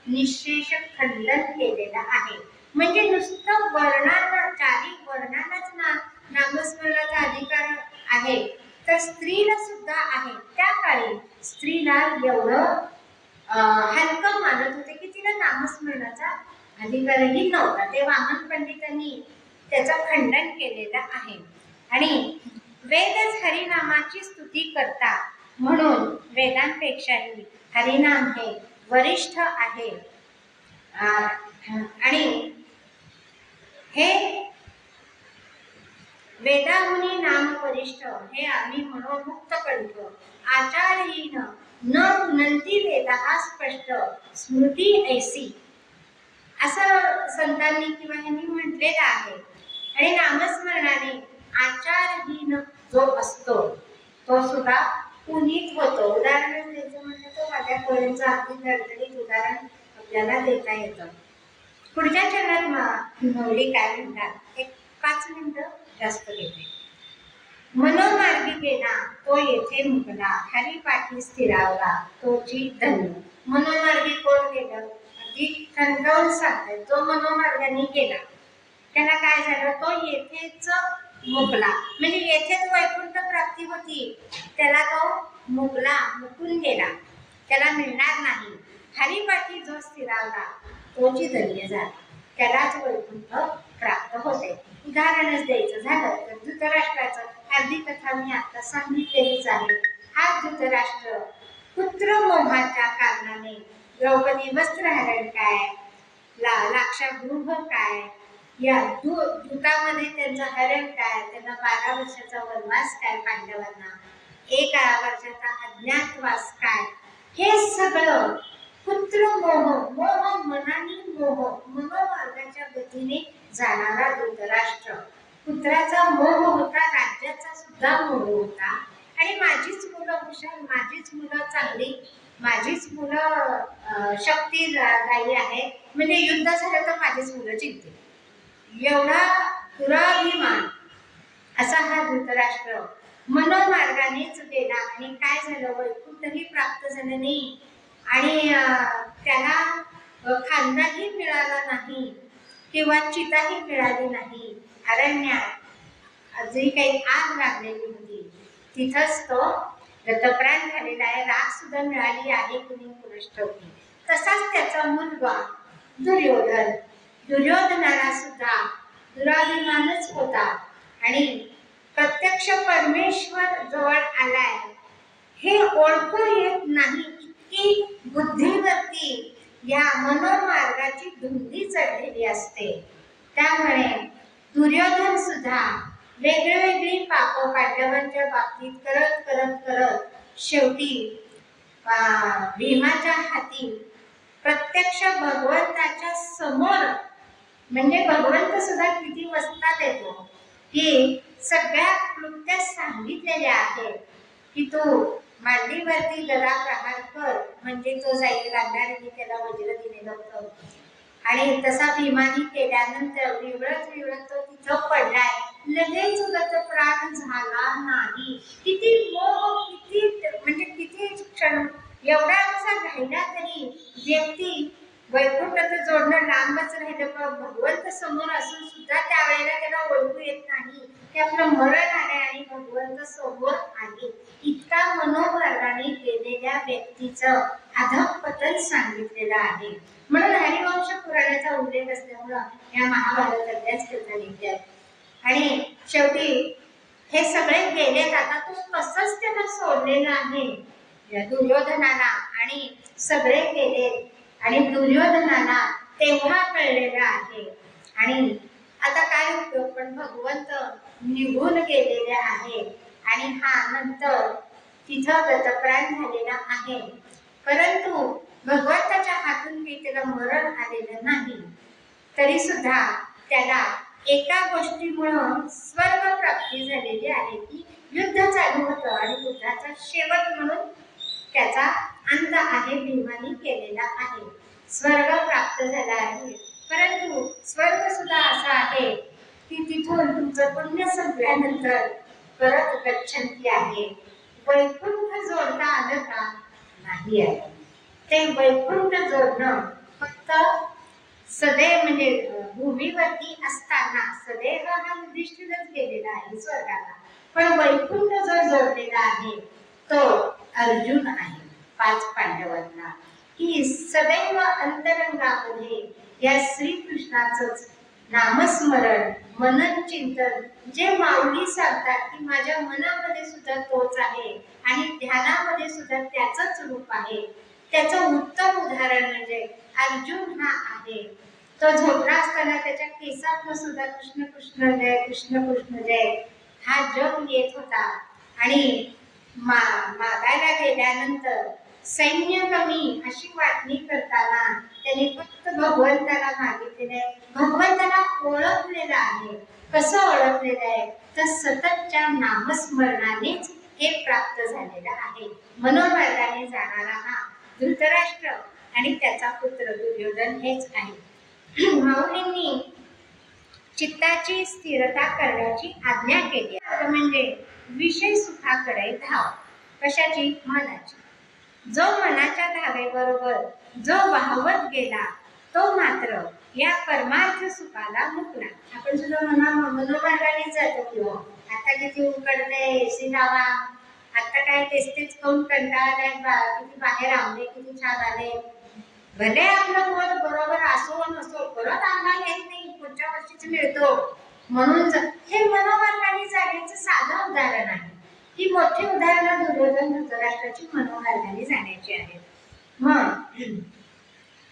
निशेष खंडन केलेलं आहे. म्हणजे नुसतं वर्णांना, चारी वर्णांनाच नामस्मरणाचा अधिकार आहे, तर स्त्रीला सुद्धा आहे. त्या काळी स्त्रीला एवढं हलकं मानत होते की तिला नामस्मरणाचा अधिकारही नव्हता. ते वामन पंडितांनी त्याचं खंडन केलेलं आहे. आणि वेदच हरिनामाची स्तुती करतात म्हणून वेदांपेक्षाही हरिनाम हे वरिष्ठ आहे. आणि हे वेदाहुनी नाम वरिष्ठ हे आम्ही म्हणून मुक्त कंठ आचारहीन न नंती वेदा स्पष्ट स्मृती ऐसी असं संतांनी किंवा यांनी म्हटलेलं आहे. आणि नामस्मरणाने आचारहीन जो असतो तो सुद्धा पुनीत होतो. उदाहरण द्यायचं म्हणलं तर माझ्या कोळ्यांचं अगदी धडधडीत उदाहरण आपल्याला देता येतं. पुढच्या चरणात नवली काय म्हणतात, एक 5 मिनिटं जास्त घेते. मनोमार्गी गेला तो येथे मुकला, हरिपाठी स्थिरावला तोची धन्य. मनोमार्गी कोण गेलं, अगदी ठणकावून सांगतात. जो मनोमार्गाने गेला त्याला काय झालं, तो येथेच मुकला. म्हणजे येथेच वैकुंठ प्राप्ती होती, त्याला तो मुकून गेला, त्याला मिळणार नाही. हरिपाठी जो स्थिरावला तोची धन्य झाला, त्यालाच वैकुंठ प्राप्त होते. उदाहरणच द्यायचं झालं तर धृतराष्ट्राचं अर्धी कथा मी आता सांगितलेलीच आहे. हा धृतराष्ट्र पुत्र मोहाच्या कारणाने द्रौपदी वस्त्रहरण काय, लाक्षागृह काय, या दूतामध्ये त्यांचं हरण काय, त्यांना 12 वर्षाचा वनवास काय, पांडवांना 1 वर्षाचा अज्ञातवास काय, हे सगळं पुत्र मोह, मोह मनानी मोह, मनोमार्गाच्या गतीने जाणारा धृतराष्ट्र. पुत्राचा मोह होता, राज्याचा सुद्धा मोह होता. आणि माझीच मुलं हुशार, माझीच मुलं चांगली, माझीच मुलं शक्तिदायी आहे, म्हणजे युद्ध झालं तर माझीच मुलं जिंकतील, एवढा दुराभिमान असा हा धृतराष्ट्र मनोमार्गानेच गेला. आणि काय झालं, वैकुंठही प्राप्त झालं नाही आणि त्याला खांदाही मिळाला नाही किंवा चिताही मिळाली नाही. अरण्यात जी काही आग लागलेली होती तिथंच तो गतप्राण झालेला आहे. राख सुद्धा मिळाली आहे की नाही कुणास ठाऊक. तसाच त्याचा मुलगा दुर्योधन, दुर्योधनाला सुद्धा दुराभिमानच होता आणि प्रत्यक्ष परमेश्वर जवळ आलाय हे ओळखू येत नाही, इतकी बुद्धीवरती या मनोमार्गाची धुंदी चढलेली असते. त्यामुळे दुर्योधन सुद्धा वेगळी पाप पांडवांच्या बाबतीत करत करत करत शेवटी भीमाच्या हाती प्रत्यक्ष भगवंताच्या समोर, म्हणजे भगवंत सुद्धा किती वस्तात येतो की सगळ्या कृत्य सांगितलेल्या आहेत की तू मांडीवरती गदा प्रहार कर म्हणजे तो जाईल. गांधारीने त्याला वज्र दिलेलं होतं आणि तसा भीमाने केल्यानंतर विवळत तो तिथं पडलाय. लगेच गतप्राण झाला नाही. किती मोह, किती म्हणजे किती क्षण एवढा असा राहिला तरी व्यक्ती वैकुंठाचं जोडणं लांबच राहिलं, पण भगवंत समोर असून सुद्धा त्यावेळेला त्याला ओळखू येत नाही की आपलं मरण आलंय आणि भगवंत समोर आहे. इतका मनोमार्गाने गेलेल्या व्यक्तीचं अधःपतन सांगितलेलं आहे. म्हणून हरिवंश पुराणाचा उल्लेख असल्यामुळं या महाभारतातल्याच कथा निघतात. आणि शेवटी हे सगळे गेलेत, आता तो तसंच त्याला सोडलेलं आहे दुर्योधनाला आणि सगळे गेले. आणि दुर्योधनाला तेव्हा कळलेलं आहे आणि आता काय उपयोग, पण भगवंत निघून गेलेले आहे आणि हा नंतर तिथं गतप्राण झालेला आहे. परंतु भगवंताच्या हातून काही त्याला मरण आलेलं नाही, तरी सुद्धा त्याला एका गोष्टीमुळं स्वर्ग प्राप्ती झालेली आहे की युद्ध चालू होतं आणि युद्धाचा शेवट म्हणून त्याचा अंत आहे, भीमाने केलेला आहे. स्वर्ग प्राप्त झाला आहे. परंतु स्वर्ग सुद्धा असा आहे की तिथून तुमचं पुण्य संपल्यानंतर परत गच्छंती आहे. वैकुंठ जोडता आलं का नाही आहे. ते वैकुंठ जोडणं फक्त सदैव म्हणजे भूमीवरती असताना सदैव हा युधिष्ठिरच गेलेला आहे स्वर्गाला, पण वैकुंठ जो जोडलेला आहे तो अर्जुन आहे 5 पांडवांना, की सदैव अंतरंगामध्ये या श्रीकृष्णाचंच नामस्मरण, मनन चिंतन, जे माऊली सांगतात की माझ्या मनामध्ये सुद्धा तोच आहे आणि ध्यानामध्ये सुद्धा त्याचंच रूप आहे. त्याचं उत्तम उदाहरण म्हणजे अर्जुन हा आहे. तो झोपला असताना त्याच्या केसातनं सुद्धा कृष्ण कृष्ण जय, कृष्ण कृष्ण जय हा जप येत होता. आणि मागायला गेल्यानंतर सैन्य कमी अशी वाटणी करताना त्यांनी फक्त भगवंताला मागितलेलं आहे, भगवंताला ओळखलेलं आहे. कसं ओळखलेलं आहे तर सततच्या नामस्मरणानेच हे प्राप्त झालेलं आहे. मनोमार्गाने जाणारा हा धृतराष्ट्र आणि त्याचा पुत्र दुर्योधन हेच आहे. माऊलींनी चित्ताची स्थिरता करण्याची आज्ञा केली, म्हणजे विषय सुखाकडे धाव. कशाची? मनाची. जो मनाच्या धावेबरोबर जो वाहवत गेला तो मात्र या परमार्थ सुखाला मुकला. आपण सुद्धा मनोमार्गाने जातो किंवा आता किती उकडते, एसी लावा, आता काय तेच खाऊन कंटाळा, किती बाहेर आंबे किती छान आले, भले आपलं पोट बरोबर असो नसो परत आंबा येत नाही, पुढच्या वर्षीच मिळतो म्हणून हे मनोमार्गाने जाण्याचं साधं उदाहरण आहे. ही मोठी उदाहरणं दुर्योधन धृतराष्ट्राची मनोमार्गाने जाण्याची आहेत. मग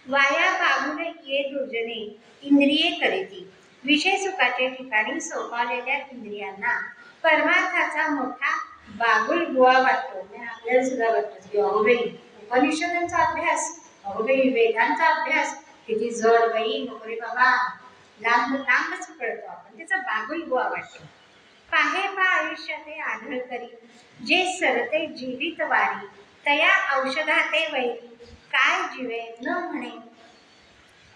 वाया पाहुणे ये दुर्जने इंद्रिये करीती. विषय सुखाचे ठिकाणी सोपावलेल्या इंद्रियांना परमार्थाचा मोठा बागुल बुवा वाटतो. आपल्याला सुद्धा वाटतो की अहो बाई उपनिषदांचा अभ्यास, अहो बाई वेदांचा अभ्यास किती जड बाई, नको रे बाबा, लांब लांबच पडतो आपण, त्याचा बागुल बुवा वाटतो. पाहे पा आयुष्याते आढळ करी, जे सरते जीवित वारी, तया औषधाते वैरी, काय जीवे न म्हणे.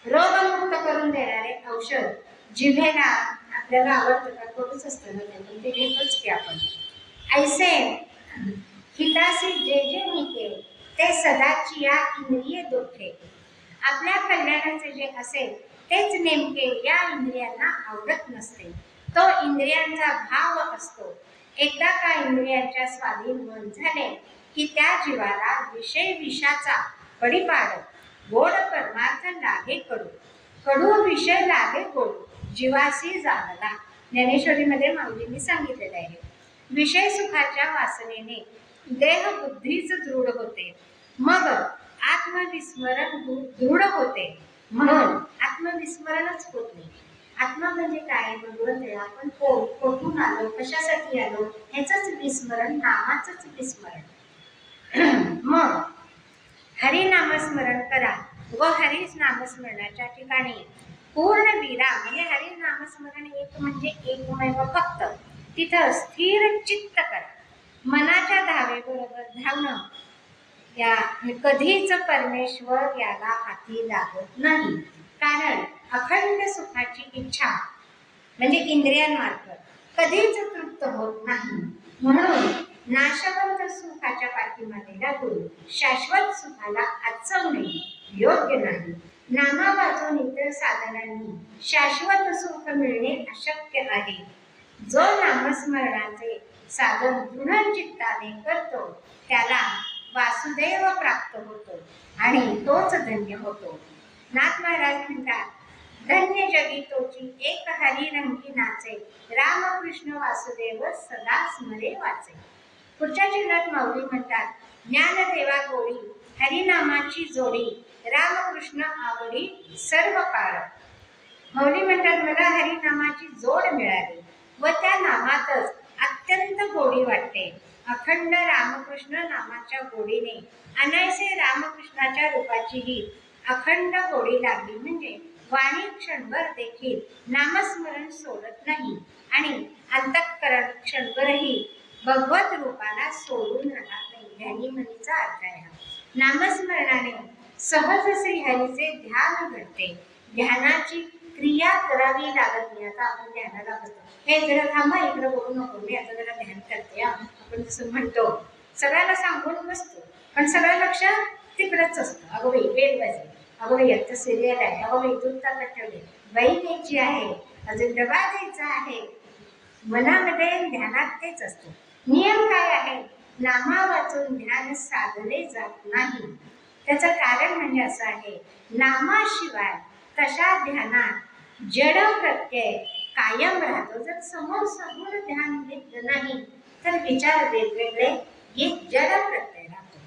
रोगमुक्त करून देणारे औषध जिभेला आपल्याला आवडतं का, थोडंच असतं ना ते, ते घेतोच की आपण. ऐसे हितासी जे जे निके, ते सदाची या इंद्रिय दुःखे. आपल्या कल्याणाचे जे असेल तेच नेमके या इंद्रियांना आवडत नसते. तो इंद्रियांचा भाव असतो. एकदा का इंद्रियांच्या स्वाधीन मन झाले की त्या जीवाला विषय विषाचा पडीपाड, गोड परमार्थ लागे कडू, कडू विषय लागे गोड, जीवासी जाणला. ज्ञानेश्वरीमध्ये माऊलींनी सांगितलेलं आहे. विषय सुखाच्या वासनेने देह बुद्धीच दृढ होते, मग आत्मविस्मरण दृढ होते. म्हणून आत्मविस्मरणच होत नाही. आत्मा म्हणजे काय, भगवंत आहे. आपण कोठून आलो, कशासाठी आलो, ह्याचंच विस्मरण, नामाचंच विस्मरण. मग हरिनामस्मरण करा व हरी नामस्मरणाच्या ठिकाणी पूर्ण विराम, म्हणजे हरी नामस्मरण एक म्हणजे एकमेव फक्त, तिथं स्थिर चित्त करा. मनाच्या धावेबरोबर धावणं या कधीच परमेश्वर याला हाती लागत नाही. कारण अखंड सुखाची इच्छा म्हणजे इंद्रियांमार्फत कधीच तृप्त होत नाही. म्हणून नाशवंत सुखाच्या पाठीमागे लागून शाश्वत सुखाला आचवणे योग्य नाही. नामा वाचून इतर साधनांनी शाश्वत सुख मिळणे अशक्य आहे. जो नामस्मरणाचे साधन दृढ चित्ताने करतो त्याला वासुदेव प्राप्त होतो आणि तोच धन्य होतो. नाथ महाराज म्हणतात, धन्य जगी तोची एक हरी रंगी नाचे, रामकृष्ण वासुदेव सदा स्मरे वाचे. पुढच्या चिन्हात माऊली म्हणतात, ज्ञानदेवा गोडी हरिनामाची जोडी, रामकृष्ण आवडी सर्व काळ. माऊली म्हणतात, मला हरिनामाची जोड मिळाली व त्या नामातच अत्यंत गोडी वाटते. अखंड रामकृष्ण नामाच्या गोडीने अनायसे रामकृष्णाच्या रूपाचीही अखंड गोडी लागली. म्हणजे वाणी क्षणभर देखील नामस्मरण सोडत नाही आणि अंतःकरण क्षणभरही भगवत रूपाला सोडून राहत नाही. ध्यानी म्हणीचा अर्थ आहे हा. नामस्मरणाने सहज श्रीहरीचे ध्यान घडते. ध्यानाची क्रिया करावी लागत नाही. आता आपण ध्यानाला बसतो, हे जरा थांबा, इकडे बोलू नको, मी आता जरा ध्यान करते, आपण जसं म्हणतो, सगळ्याला सांगून बसतो, पण सगळं लक्ष तिकडंच असतं. अगो बाई बेल वाजली, अगो बाई आता सिरियल आहे, अगो बाई दूध ताकद ठेवले, बाई द्यायची आहे, अजून डबा द्यायचा आहे. मनामध्ये ध्यानात तेच असतं. नियम काय आहे, नामा वाचून ध्यान साधले जात नाही. त्याचं कारण म्हणजे असं आहे, नामाशिवाय तशा ध्यानात जड प्रत्यय कायम राहतो. जर समोर समोर ध्यान घेतलं नाही तर विचार वेगवेगळे येत जड प्रत्यय राहतो.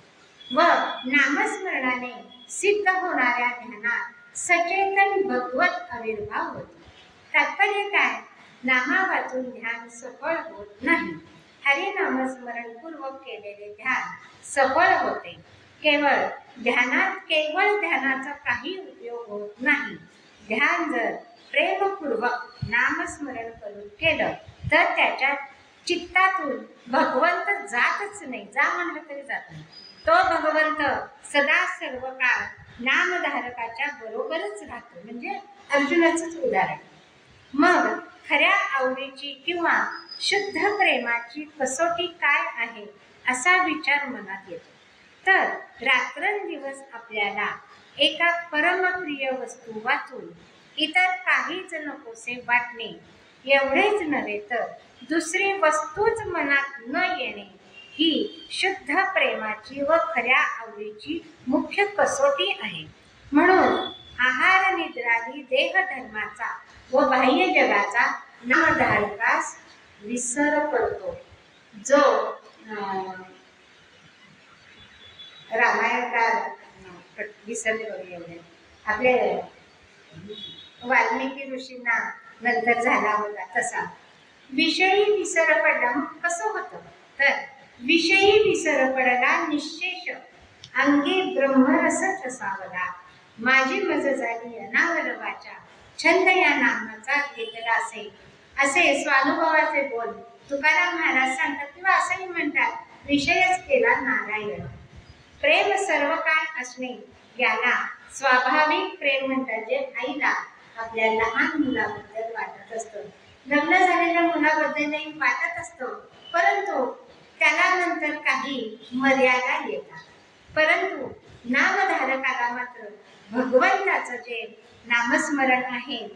व नामस्मरणाने सिद्ध होणाऱ्या ध्यानात सचेतन भगवत आविर्भाव होतो. तात्पर्य काय, नामा वाचून ध्यान सफळ होत नाही. हरिनामस्मरण पूर्वक केलेले ध्यान सफळ होते. केवळ ध्यानाचा काही उपयोग होत नाही. ध्यान जर प्रेमपूर्वक नामस्मरण करून केलं तर त्याच्या चित्तातून भगवंत जातच नाही. जा म्हणलं तरी जात नाही. तो भगवंत सदा सर्व काळ नामधारकाच्या बरोबरच राहतो. म्हणजे अर्जुनाचंच उदाहरण. मग खऱ्या आवडीची किंवा शुद्ध प्रेमाची कसोटी काय आहे असा विचार मनात येतो. तर रात्रंदिवस आपल्याला एका परमप्रिय वस्तू वाचून इतर काहीच नकोसे वाटणे एवढेच नव्हे तर दुसरी वस्तूच मनात न येणे ही शुद्ध प्रेमाची व खऱ्या आवडीची मुख्य कसोटी आहे. म्हणून आहार निद्रादी देहधर्माचा व बाह्य जगाचा नामधारकास विसर पडतो. जो रामायणकार विसरले बघ एवढे आपले वाल्मिकी ऋषींना नंतर झाला होता तसा विषयी विसर पडला. मग कसं होतं तर विषयी विसर पडला निशेष अंगी ब्रह्मरसच सावला, माझी मज झाली अनावर वाचा, छंद या नामाचा घेतला असे. असे स्वानुभवाचे बोल तुकाराम महाराज सांगतात किंवा असंही म्हणतात, विषयच केला नारायण. प्रेम सर्व काळ असणे याला स्वाभाविक प्रेम म्हणतात, जे आईला आपल्या लहान मुलाबद्दल वाटत असतं, लग्न झालेल्या मुलाबद्दलही वाटत असतं, परंतु त्याला नंतर काही मर्यादा येतात. परंतु नामधारकाला मात्र भगवंताचं जे नामस्मरण आहे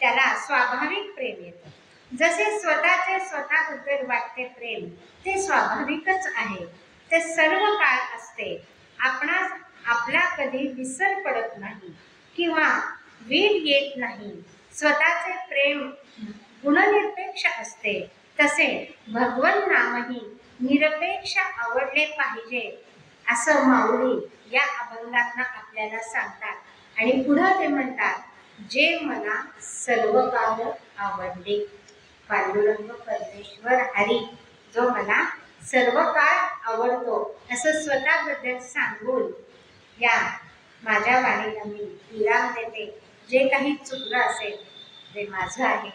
त्याला स्वाभाविक प्रेम येतं. जसे स्वतःचे स्वतःबद्दल वाटते प्रेम, ते स्वाभाविकच आहे, ते सर्व काळ असते. आपला कधी विसर पडत नाही किंवा वीट येत नाही. स्वतःचे प्रेम गुणनिरपेक्ष असते. तसे भगवन नामही निरपेक्ष आवडले पाहिजे, असं माऊली या अभंगातनं आपल्याला सांगतात. आणि पुढं ते म्हणतात, जे मला सर्व काळ आवडले. पांडुरंग परमेश्वर हरी जो मला सर्व काळ आवडतो, असं स्वतःबद्दल सांगून या माझ्या वाणीला मी विराम देते. जे काही चुकलं असेल, जे माझं आहे,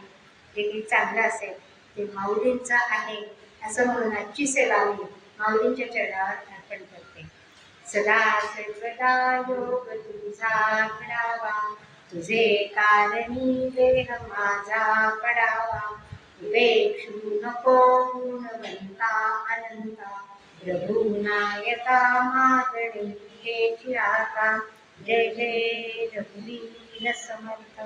जे काही चांगलं असेल ते माऊलींचं आहे असं म्हणून आजची सेवा मी माऊलींच्या चरणावर अर्पण करते. सदा सर्वदा योग तुझा घडावा, तुझे कारणी देह माझा पडावा. उपेक्षू नको गुणवंता अनंता, रघुनायका मागणी हे चिराता. जय जय रघुवीर समर्थ.